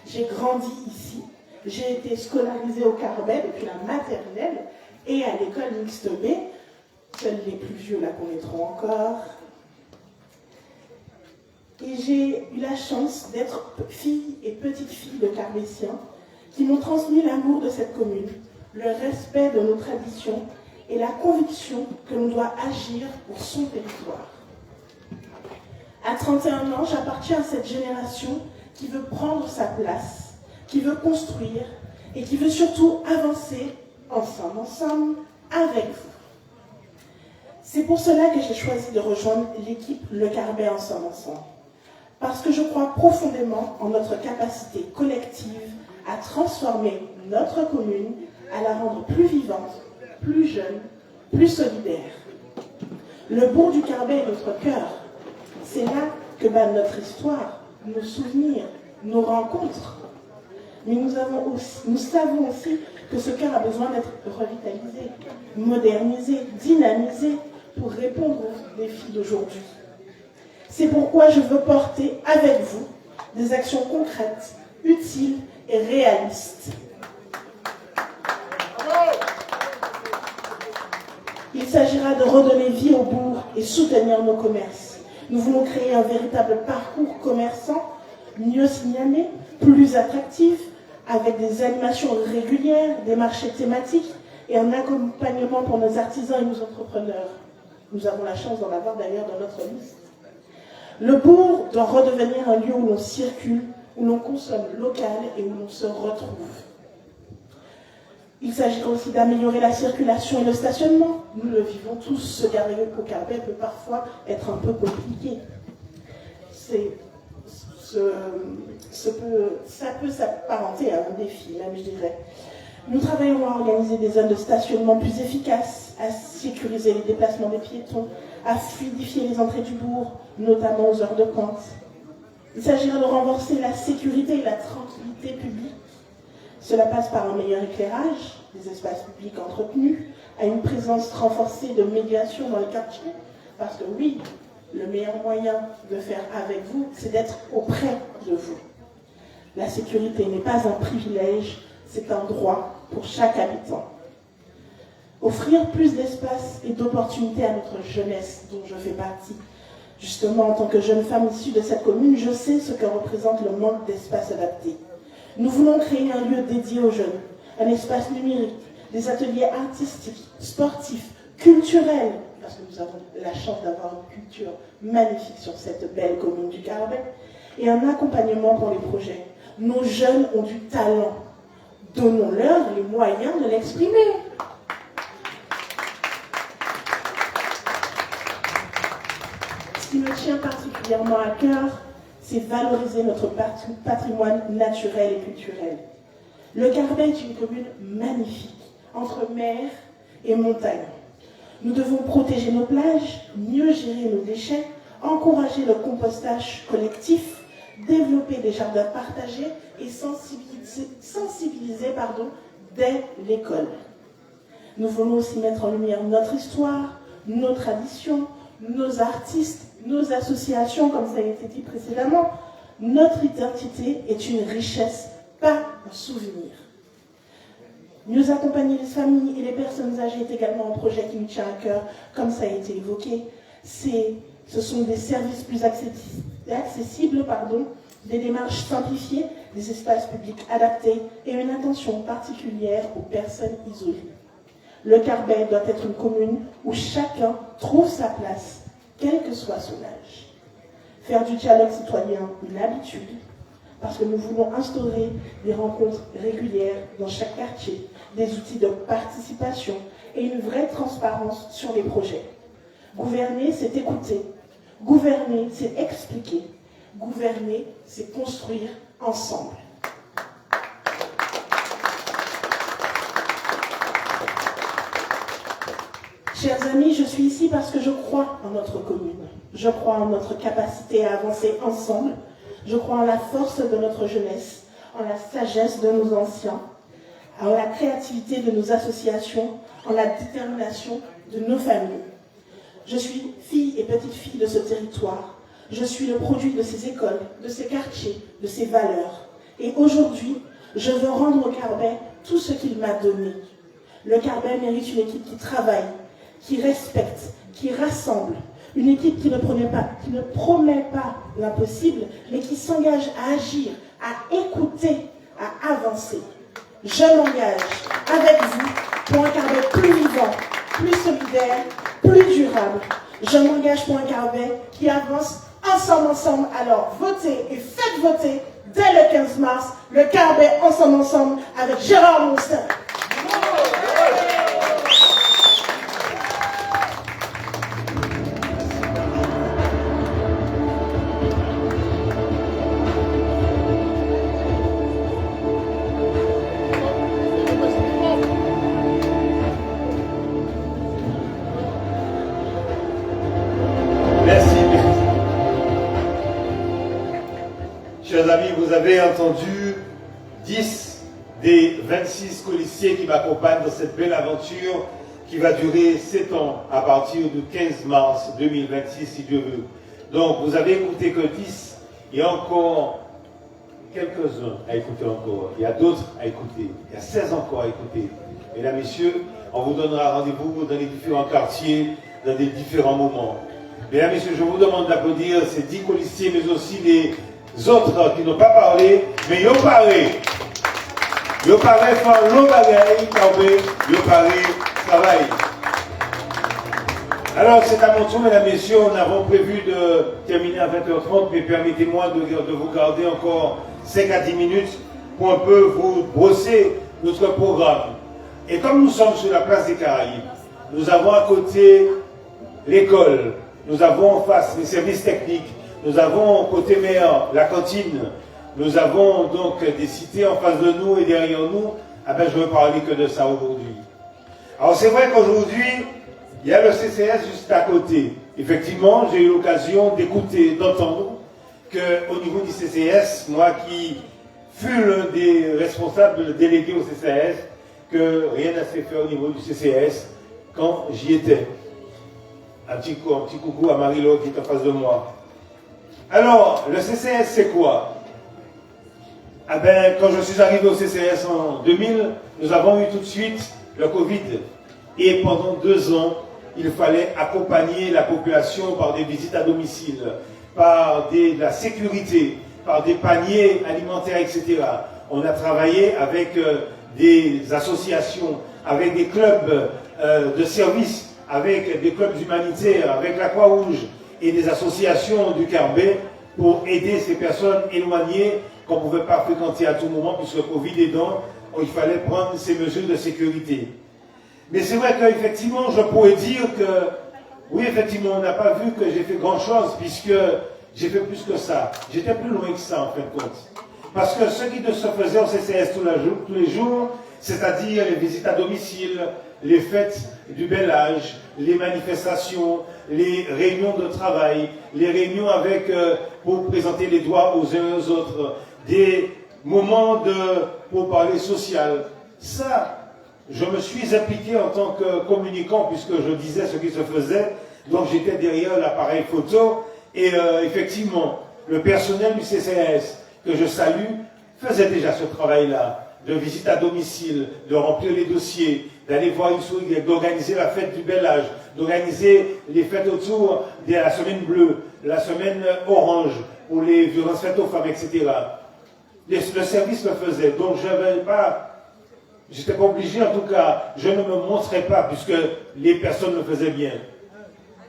J'ai grandi ici, j'ai été scolarisée au Carbet depuis la maternelle et à l'école mixte B. Seuls les plus vieux la connaîtront encore. Et j'ai eu la chance d'être fille et petite-fille de Carbétiens qui m'ont transmis l'amour de cette commune, le respect de nos traditions et la conviction que l'on doit agir pour son territoire. À 31 ans, j'appartiens à cette génération qui veut prendre sa place, qui veut construire et qui veut surtout avancer ensemble, avec vous. C'est pour cela que j'ai choisi de rejoindre l'équipe Le Carbet ensemble. Parce que je crois profondément en notre capacité collective à transformer notre commune, à la rendre plus vivante, plus jeune, plus solidaire. Le bourg du Carbet est notre cœur. C'est là que bat notre histoire, nos souvenirs, nos rencontres. Mais nous savons aussi que ce cœur a besoin d'être revitalisé, modernisé, dynamisé pour répondre aux défis d'aujourd'hui. C'est pourquoi je veux porter avec vous des actions concrètes, utiles et réalistes. Il s'agira de redonner vie au bourg et soutenir nos commerces. Nous voulons créer un véritable parcours commerçant, mieux signalé, plus attractif, avec des animations régulières, des marchés thématiques et un accompagnement pour nos artisans et nos entrepreneurs. Nous avons la chance d'en avoir d'ailleurs dans notre liste. Le bourg doit redevenir un lieu où l'on circule, où l'on consomme local et où l'on se retrouve. Il s'agira aussi d'améliorer la circulation et le stationnement. Nous le vivons tous, se garer au Carbet peut parfois être un peu compliqué. Ça peut s'apparenter à un défi, même je dirais. Nous travaillons à organiser des zones de stationnement plus efficaces, à sécuriser les déplacements des piétons, à fluidifier les entrées du bourg, notamment aux heures de pointe. Il s'agira de renforcer la sécurité et la tranquillité publique. Cela passe par un meilleur éclairage, des espaces publics entretenus, à une présence renforcée de médiation dans le quartier, parce que oui, le meilleur moyen de faire avec vous, c'est d'être auprès de vous. La sécurité n'est pas un privilège, c'est un droit pour chaque habitant. Offrir plus d'espace et d'opportunités à notre jeunesse, dont je fais partie. Justement, en tant que jeune femme issue de cette commune, je sais ce que représente le manque d'espace adapté. Nous voulons créer un lieu dédié aux jeunes, un espace numérique, des ateliers artistiques, sportifs, culturels, parce que nous avons la chance d'avoir une culture magnifique sur cette belle commune du Carbet, et un accompagnement pour les projets. Nos jeunes ont du talent. Donnons-leur les moyens de l'exprimer. Ce qui me tient particulièrement à cœur, c'est valoriser notre patrimoine naturel et culturel. Le Carbet est une commune magnifique, entre mer et montagne. Nous devons protéger nos plages, mieux gérer nos déchets, encourager le compostage collectif, développer des jardins partagés et sensibiliser dès l'école. Nous voulons aussi mettre en lumière notre histoire, nos traditions, nos artistes, nos associations, comme ça a été dit précédemment. Notre identité est une richesse, pas un souvenir. Mieux accompagner les familles et les personnes âgées est également un projet qui nous tient à cœur, comme ça a été évoqué. Ce sont des services plus accessibles, des démarches simplifiées, des espaces publics adaptés et une attention particulière aux personnes isolées. Le Carbet doit être une commune où chacun trouve sa place, quel que soit son âge. Faire du dialogue citoyen une habitude, parce que nous voulons instaurer des rencontres régulières dans chaque quartier, des outils de participation et une vraie transparence sur les projets. Gouverner, c'est écouter. Gouverner, c'est expliquer. Gouverner, c'est construire ensemble. Chers amis, je suis ici parce que je crois en notre commune. Je crois en notre capacité à avancer ensemble. Je crois en la force de notre jeunesse, en la sagesse de nos anciens, en la créativité de nos associations, en la détermination de nos familles. Je suis fille et petite-fille de ce territoire. Je suis le produit de ces écoles, de ces quartiers, de ces valeurs. Et aujourd'hui, je veux rendre au Carbet tout ce qu'il m'a donné. Le Carbet mérite une équipe qui travaille, qui respecte, qui rassemble. Une équipe qui ne promet pas l'impossible, mais qui s'engage à agir, à écouter, à avancer. Je m'engage avec vous pour un Carbet plus vivant, plus solidaire, plus durable. Je m'engage pour un Carbet qui avance ensemble. Alors votez et faites voter dès le 15 mars le Carbet ensemble avec Gérard Monstein. Chers amis, vous avez entendu 10 des 26 colistiers qui m'accompagnent dans cette belle aventure qui va durer 7 ans à partir du 15 mars 2026, si Dieu veut. Donc, vous avez écouté que 10, il y a encore quelques-uns à écouter encore, il y a d'autres à écouter, il y a 16 encore à écouter. Mesdames, Messieurs, On vous donnera rendez-vous dans les différents quartiers, dans des différents moments. Mesdames et messieurs, je vous demande d'applaudir ces 10 colistiers, mais aussi les autres qui n'ont pas parlé, mais ils ont parlé. Ils ont parlé, font l'eau bagaille, ils ont parlé, travail. Alors, c'est à mon tour, mesdames et messieurs, nous avons prévu de terminer à 20h30, mais permettez-moi de vous garder encore 5 à 10 minutes pour un peu vous brosser notre programme. Et comme nous sommes sur la place des Caraïbes, nous avons à côté l'école, nous avons en face les services techniques, nous avons côté mer la cantine, nous avons donc des cités en face de nous et derrière nous. Ah ben, je ne veux parler que de ça aujourd'hui. Alors c'est vrai qu'aujourd'hui, il y a le CCS juste à côté. Effectivement, j'ai eu l'occasion d'écouter, d'entendre qu'au niveau du CCS, moi qui fus l'un des responsables délégués au CCS, que rien n'a s'est fait au niveau du CCS quand j'y étais. Un petit coucou à Marie-Laure qui est en face de moi. Alors, le CCS, c'est quoi? Ah ben, quand je suis arrivé au CCS en 2000, nous avons eu tout de suite le Covid. Et pendant 2 ans, il fallait accompagner la population par des visites à domicile, par de la sécurité, par des paniers alimentaires, etc. On a travaillé avec des associations, avec des clubs de services, avec des clubs humanitaires, avec la Croix-Rouge et des associations du Carbet pour aider ces personnes éloignées qu'on ne pouvait pas fréquenter à tout moment puisque le Covid aidant, il fallait prendre ces mesures de sécurité. Mais c'est vrai qu'effectivement, je pourrais dire que, oui, effectivement, on n'a pas vu que j'ai fait grand-chose puisque j'ai fait plus que ça. J'étais plus loin que ça, en fin de compte. Parce que ce qui se faisait au CCS tous les jours, c'est-à-dire les visites à domicile, les fêtes du bel âge, les manifestations, les réunions de travail, les réunions avec, pour présenter les doigts aux uns et aux autres, des moments pour parler social. Ça, je me suis impliqué en tant que communicant puisque je disais ce qui se faisait, donc j'étais derrière l'appareil photo et effectivement, le personnel du CCS que je salue faisait déjà ce travail-là, de visite à domicile, de remplir les dossiers, d'aller voir une souris, d'organiser la fête du bel âge, d'organiser les fêtes autour de la semaine bleue, la semaine orange, pour les violences faites aux femmes, etc. Le service le faisait, donc je n'avais pas... J'étais pas obligé, en tout cas, je ne me montrais pas, puisque les personnes le faisaient bien.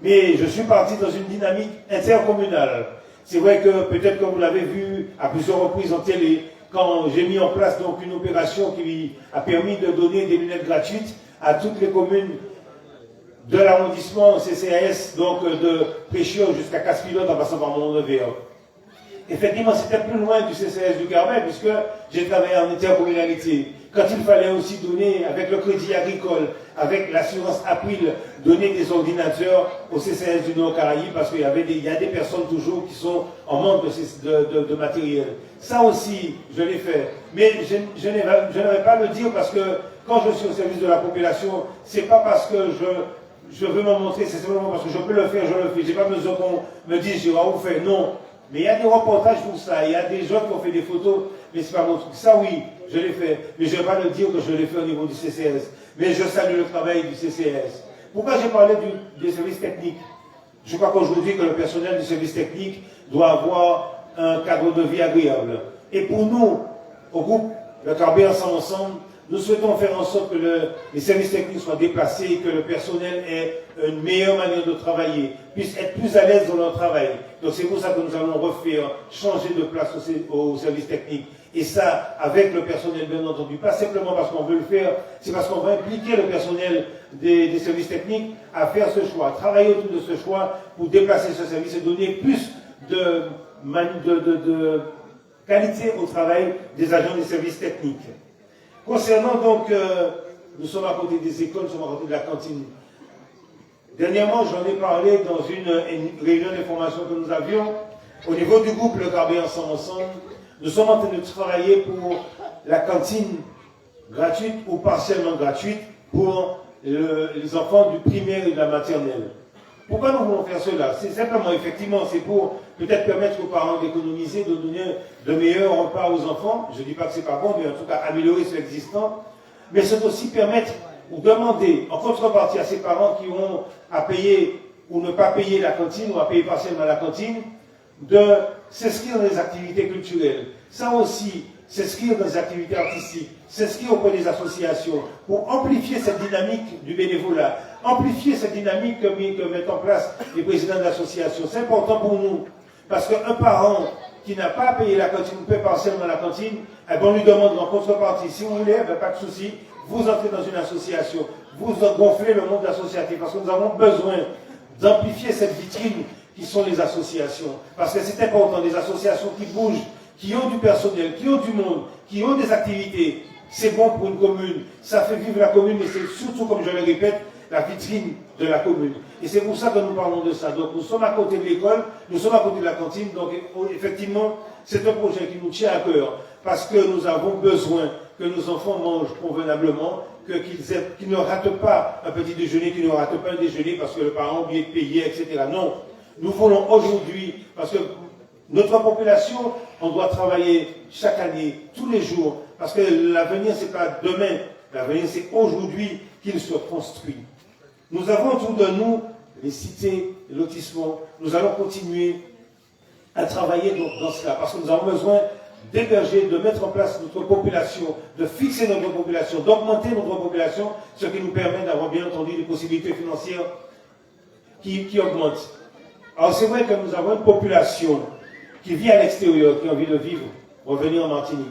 Mais je suis parti dans une dynamique intercommunale. C'est vrai que, peut-être que vous l'avez vu à plusieurs reprises en télé, quand j'ai mis en place donc une opération qui a permis de donner des lunettes gratuites à toutes les communes de l'arrondissement CCAS, donc de Préchior jusqu'à Casse-Pilote en passant par Mont-Nevers. Effectivement, c'était plus loin du CCS du Carbet, puisque j'ai travaillé en intercommunalité. Quand il fallait aussi donner, avec le crédit agricole, avec l'assurance April, donner des ordinateurs au CCS du Nord-Caraïbe, parce qu'il y a des personnes toujours qui sont en manque de matériel. Ça aussi, je l'ai fait. Mais je n'avais pas à le dire parce que quand je suis au service de la population, c'est pas parce que je veux me montrer, c'est simplement parce que je peux le faire, je le fais. J'ai pas besoin qu'on me dise, je vais vous faire. Non. Mais il y a des reportages pour ça, il y a des gens qui ont fait des photos, mais c'est pas mon truc. Ça oui, je l'ai fait, mais je ne vais pas le dire que je l'ai fait au niveau du CCS. Mais je salue le travail du CCS. Pourquoi j'ai parlé des services techniques? Je crois qu'aujourd'hui que le personnel du service technique doit avoir un cadre de vie agréable. Et pour nous, au groupe Le Carbet ensemble, nous souhaitons faire en sorte que les services techniques soient déplacés et que le personnel ait une meilleure manière de travailler, puisse être plus à l'aise dans leur travail. Donc c'est pour ça que nous allons refaire, changer de place au service technique. Et ça, avec le personnel, bien entendu. Pas simplement parce qu'on veut le faire, c'est parce qu'on va impliquer le personnel des services techniques à faire ce choix, travailler autour de ce choix pour déplacer ce service et donner plus de qualité au travail des agents des services techniques. Concernant donc, nous sommes à côté des écoles, nous sommes à côté de la cantine. Dernièrement, j'en ai parlé dans une réunion d'information que nous avions. Au niveau du groupe Le Carbet ensemble, nous sommes en train de travailler pour la cantine gratuite ou partiellement gratuite pour les enfants du primaire et de la maternelle. Pourquoi nous voulons faire cela? C'est simplement, effectivement, c'est pour peut-être permettre aux parents d'économiser, de donner de meilleurs repas aux enfants. Je ne dis pas que c'est pas bon, mais en tout cas améliorer ce existant. Mais c'est aussi permettre ou demander en contrepartie à ses parents qui ont à payer ou ne pas payer la cantine ou à payer partiellement la cantine, de s'inscrire dans les activités culturelles. Ça aussi, s'inscrire dans les activités artistiques, s'inscrire auprès des associations pour amplifier cette dynamique du bénévolat, amplifier cette dynamique que mettent en place les présidents d'associations. C'est important pour nous, parce qu'un parent qui n'a pas payé la cantine ou paie partiellement la cantine, eh ben on lui demande en contrepartie, si vous voulez, ben pas de souci, vous entrez dans une association, vous gonflez le monde associatif, parce que nous avons besoin d'amplifier cette vitrine qui sont les associations. Parce que c'est important, des associations qui bougent, qui ont du personnel, qui ont du monde, qui ont des activités. C'est bon pour une commune, ça fait vivre la commune, mais c'est surtout, comme je le répète, la vitrine de la commune. Et c'est pour ça que nous parlons de ça. Donc nous sommes à côté de l'école, nous sommes à côté de la cantine, donc effectivement, c'est un projet qui nous tient à cœur, parce que nous avons besoin que nos enfants mangent convenablement, qu'ils ne ratent pas un petit déjeuner, qu'ils ne ratent pas un déjeuner parce que le parent a oublié de payer, etc. Non, nous voulons aujourd'hui, parce que notre population, on doit travailler chaque année, tous les jours, parce que l'avenir, c'est pas demain, l'avenir, c'est aujourd'hui qu'il se construit. Nous avons autour de nous les cités, les lotissements. Nous allons continuer à travailler dans cela, parce que nous avons besoin d'héberger, de mettre en place notre population, de fixer notre population, d'augmenter notre population, ce qui nous permet d'avoir bien entendu des possibilités financières qui augmentent. Alors c'est vrai que nous avons une population qui vit à l'extérieur, qui a envie de vivre, revenir en Martinique,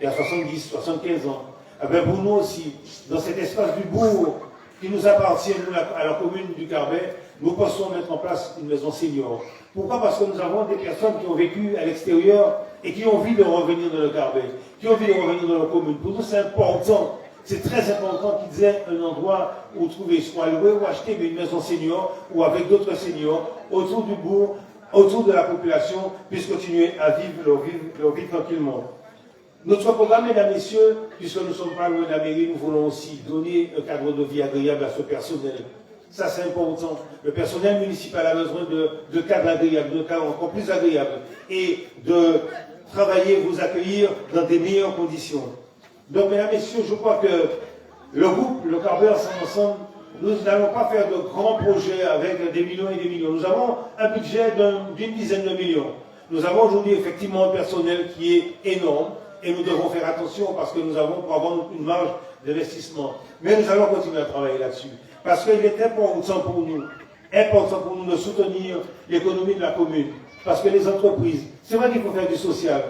et à 70, 75 ans. Eh bien pour nous aussi, dans cet espace du bourg qui nous appartient, nous, à la commune du Carbet, nous pensons mettre en place une maison senior. Pourquoi? Parce que nous avons des personnes qui ont vécu à l'extérieur et qui ont envie de revenir dans le Carbet, qui ont envie de revenir dans la commune. Pour nous, c'est important, c'est très important qu'ils aient un endroit où trouver, soit louer ou acheter, mais une maison senior ou avec d'autres seniors autour du bourg, autour de la population, puissent continuer à vivre leur vie tranquillement. Notre programme, mesdames et messieurs, puisque nous ne sommes pas loin de la mairie, nous voulons aussi donner un cadre de vie agréable à ce personnel. Ça, c'est important. Le personnel municipal a besoin de cadres agréables, de cadres encore plus agréables, et de travailler, vous accueillir dans des meilleures conditions. Donc, mesdames et messieurs, je crois que le groupe, le Carbet ensemble, nous n'allons pas faire de grands projets avec des millions et des millions. Nous avons un budget d'une dizaine de millions. Nous avons aujourd'hui effectivement un personnel qui est énorme, et nous devons faire attention parce que nous avons pour avoir une marge d'investissement. Mais nous allons continuer à travailler là-dessus. Parce qu'il est important pour nous de soutenir l'économie de la commune. Parce que les entreprises, c'est vrai qu'il faut faire du social,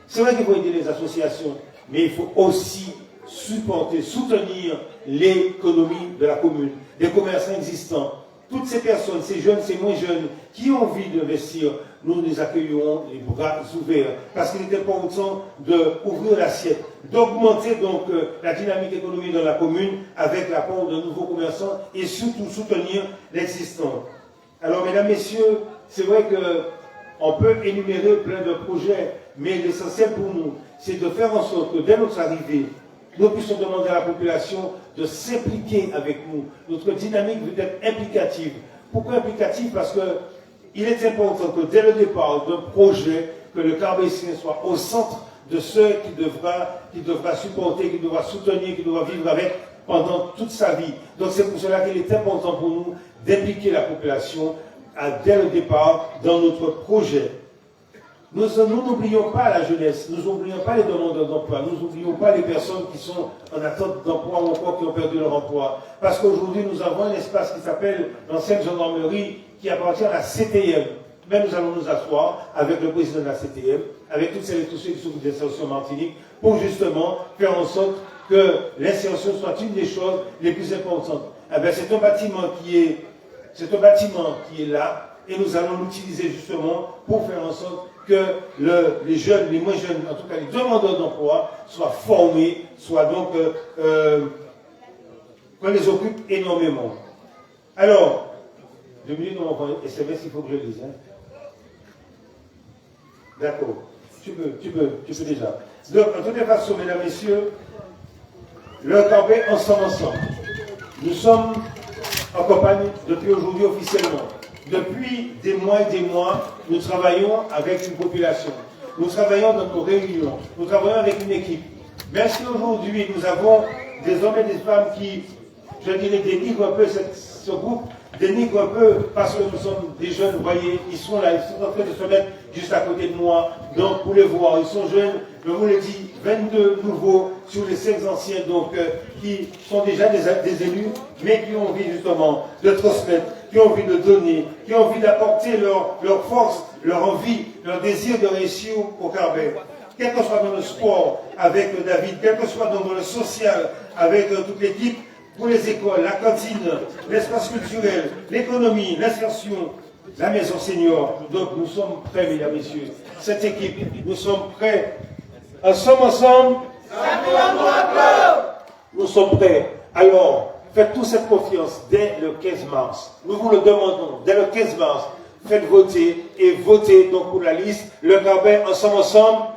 c'est vrai qu'il faut aider les associations, mais il faut aussi soutenir l'économie de la commune, des commerçants existants. Toutes ces personnes, ces jeunes, ces moins jeunes, qui ont envie d'investir, nous les accueillerons les bras ouverts. Parce qu'il est important d'ouvrir l'assiette, d'augmenter donc la dynamique économique dans la commune avec l'apport de nouveaux commerçants et surtout soutenir l'existant. Alors, mesdames, messieurs, c'est vrai qu'on peut énumérer plein de projets, mais l'essentiel pour nous, c'est de faire en sorte que dès notre arrivée, nous puissions demander à la population de s'impliquer avec nous. Notre dynamique veut être implicative. Pourquoi implicative? Parce qu'il est important que dès le départ d'un projet, que le Carbétien soit au centre de ceux qui devra supporter, qui devra soutenir, qui devra vivre avec pendant toute sa vie. Donc c'est pour cela qu'il est important pour nous d'impliquer la population dès le départ dans notre projet. Nous n'oublions pas la jeunesse, nous n'oublions pas les demandeurs d'emploi, nous n'oublions pas les personnes qui sont en attente d'emploi ou encore qui ont perdu leur emploi. Parce qu'aujourd'hui, nous avons un espace qui s'appelle l'ancienne gendarmerie qui appartient à la CTM. Mais nous allons nous asseoir avec le président de la CTM, avec toutes celles et tous ceux qui sont des insertions Martinique, pour justement faire en sorte que l'insertion soit une des choses les plus importantes. Eh bien, c'est un bâtiment qui est là, et nous allons l'utiliser justement pour faire en sorte que les jeunes, les moins jeunes, en tout cas les demandeurs d'emploi, soient formés, soient donc qu'on les occupe énormément. Alors, 2 minutes, on va SMS, il faut que je lise. Hein. D'accord. Tu peux déjà. Donc, en toutes les façons, mesdames, messieurs, le Carbet ensemble. Nous sommes en campagne depuis aujourd'hui officiellement. Depuis des mois et des mois, nous travaillons avec une population. Nous travaillons dans nos réunions. Nous travaillons avec une équipe. Même si aujourd'hui, nous avons des hommes et des femmes qui je dirais, dénigre un peu ce groupe, dénigre un peu parce que nous sommes des jeunes, vous voyez, ils sont là, ils sont en train de se mettre juste à côté de moi. Donc, pour les voir, ils sont jeunes, je vous l'ai dit, 22 nouveaux sur les 5 anciens, donc, qui sont déjà des élus, mais qui ont envie justement de transmettre, qui ont envie de donner, qui ont envie d'apporter leur force, leur envie, leur désir de réussir au Carbet. Quel que soit dans le sport avec David, quel que soit dans le social avec toute l'équipe, pour les écoles, la cantine, l'espace culturel, l'économie, l'insertion, la maison senior. Donc nous sommes prêts, mesdames, messieurs. Cette équipe, nous sommes prêts. Ensemble. Nous sommes prêts. Alors, faites toute cette confiance dès le 15 mars. Nous vous le demandons, dès le 15 mars, faites voter et votez donc pour la liste. Le Carbet, ensemble.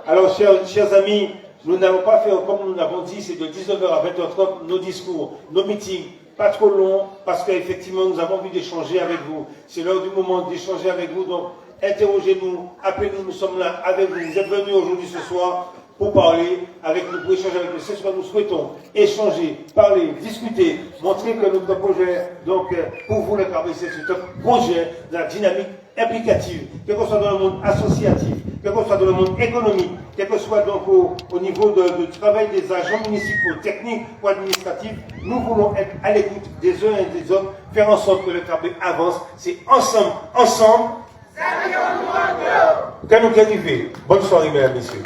Alors, chers amis, nous n'allons pas faire comme nous l'avons dit, c'est de 19h à 20h30 nos discours, nos meetings, pas trop longs, parce qu'effectivement nous avons envie d'échanger avec vous. C'est l'heure du moment d'échanger avec vous, donc interrogez-nous, appelez-nous, nous sommes là avec vous. Vous êtes venus aujourd'hui ce soir pour parler avec nous, pour échanger avec nous. C'est ce que nous souhaitons, échanger, parler, discuter, montrer que notre projet, donc pour vous le Carbet, c'est un projet de la dynamique implicative, quel que soit dans le monde associatif, quel que soit dans le monde économique, quel que soit donc au niveau du travail des agents municipaux, techniques ou administratifs, nous voulons être à l'écoute des uns et des autres, faire en sorte que le Carbet avance. C'est ensemble, que nous arrivons. Bonne soirée, mesdames et messieurs.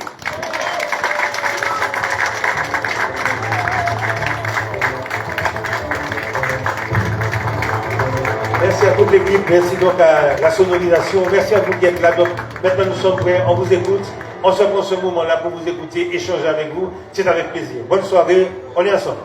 Merci à toute l'équipe, merci donc à la sonorisation, merci à vous qui êtes là. Donc maintenant nous sommes prêts, on vous écoute, on se prend ce moment-là pour vous écouter, échanger avec vous, c'est avec plaisir. Bonne soirée, on est ensemble.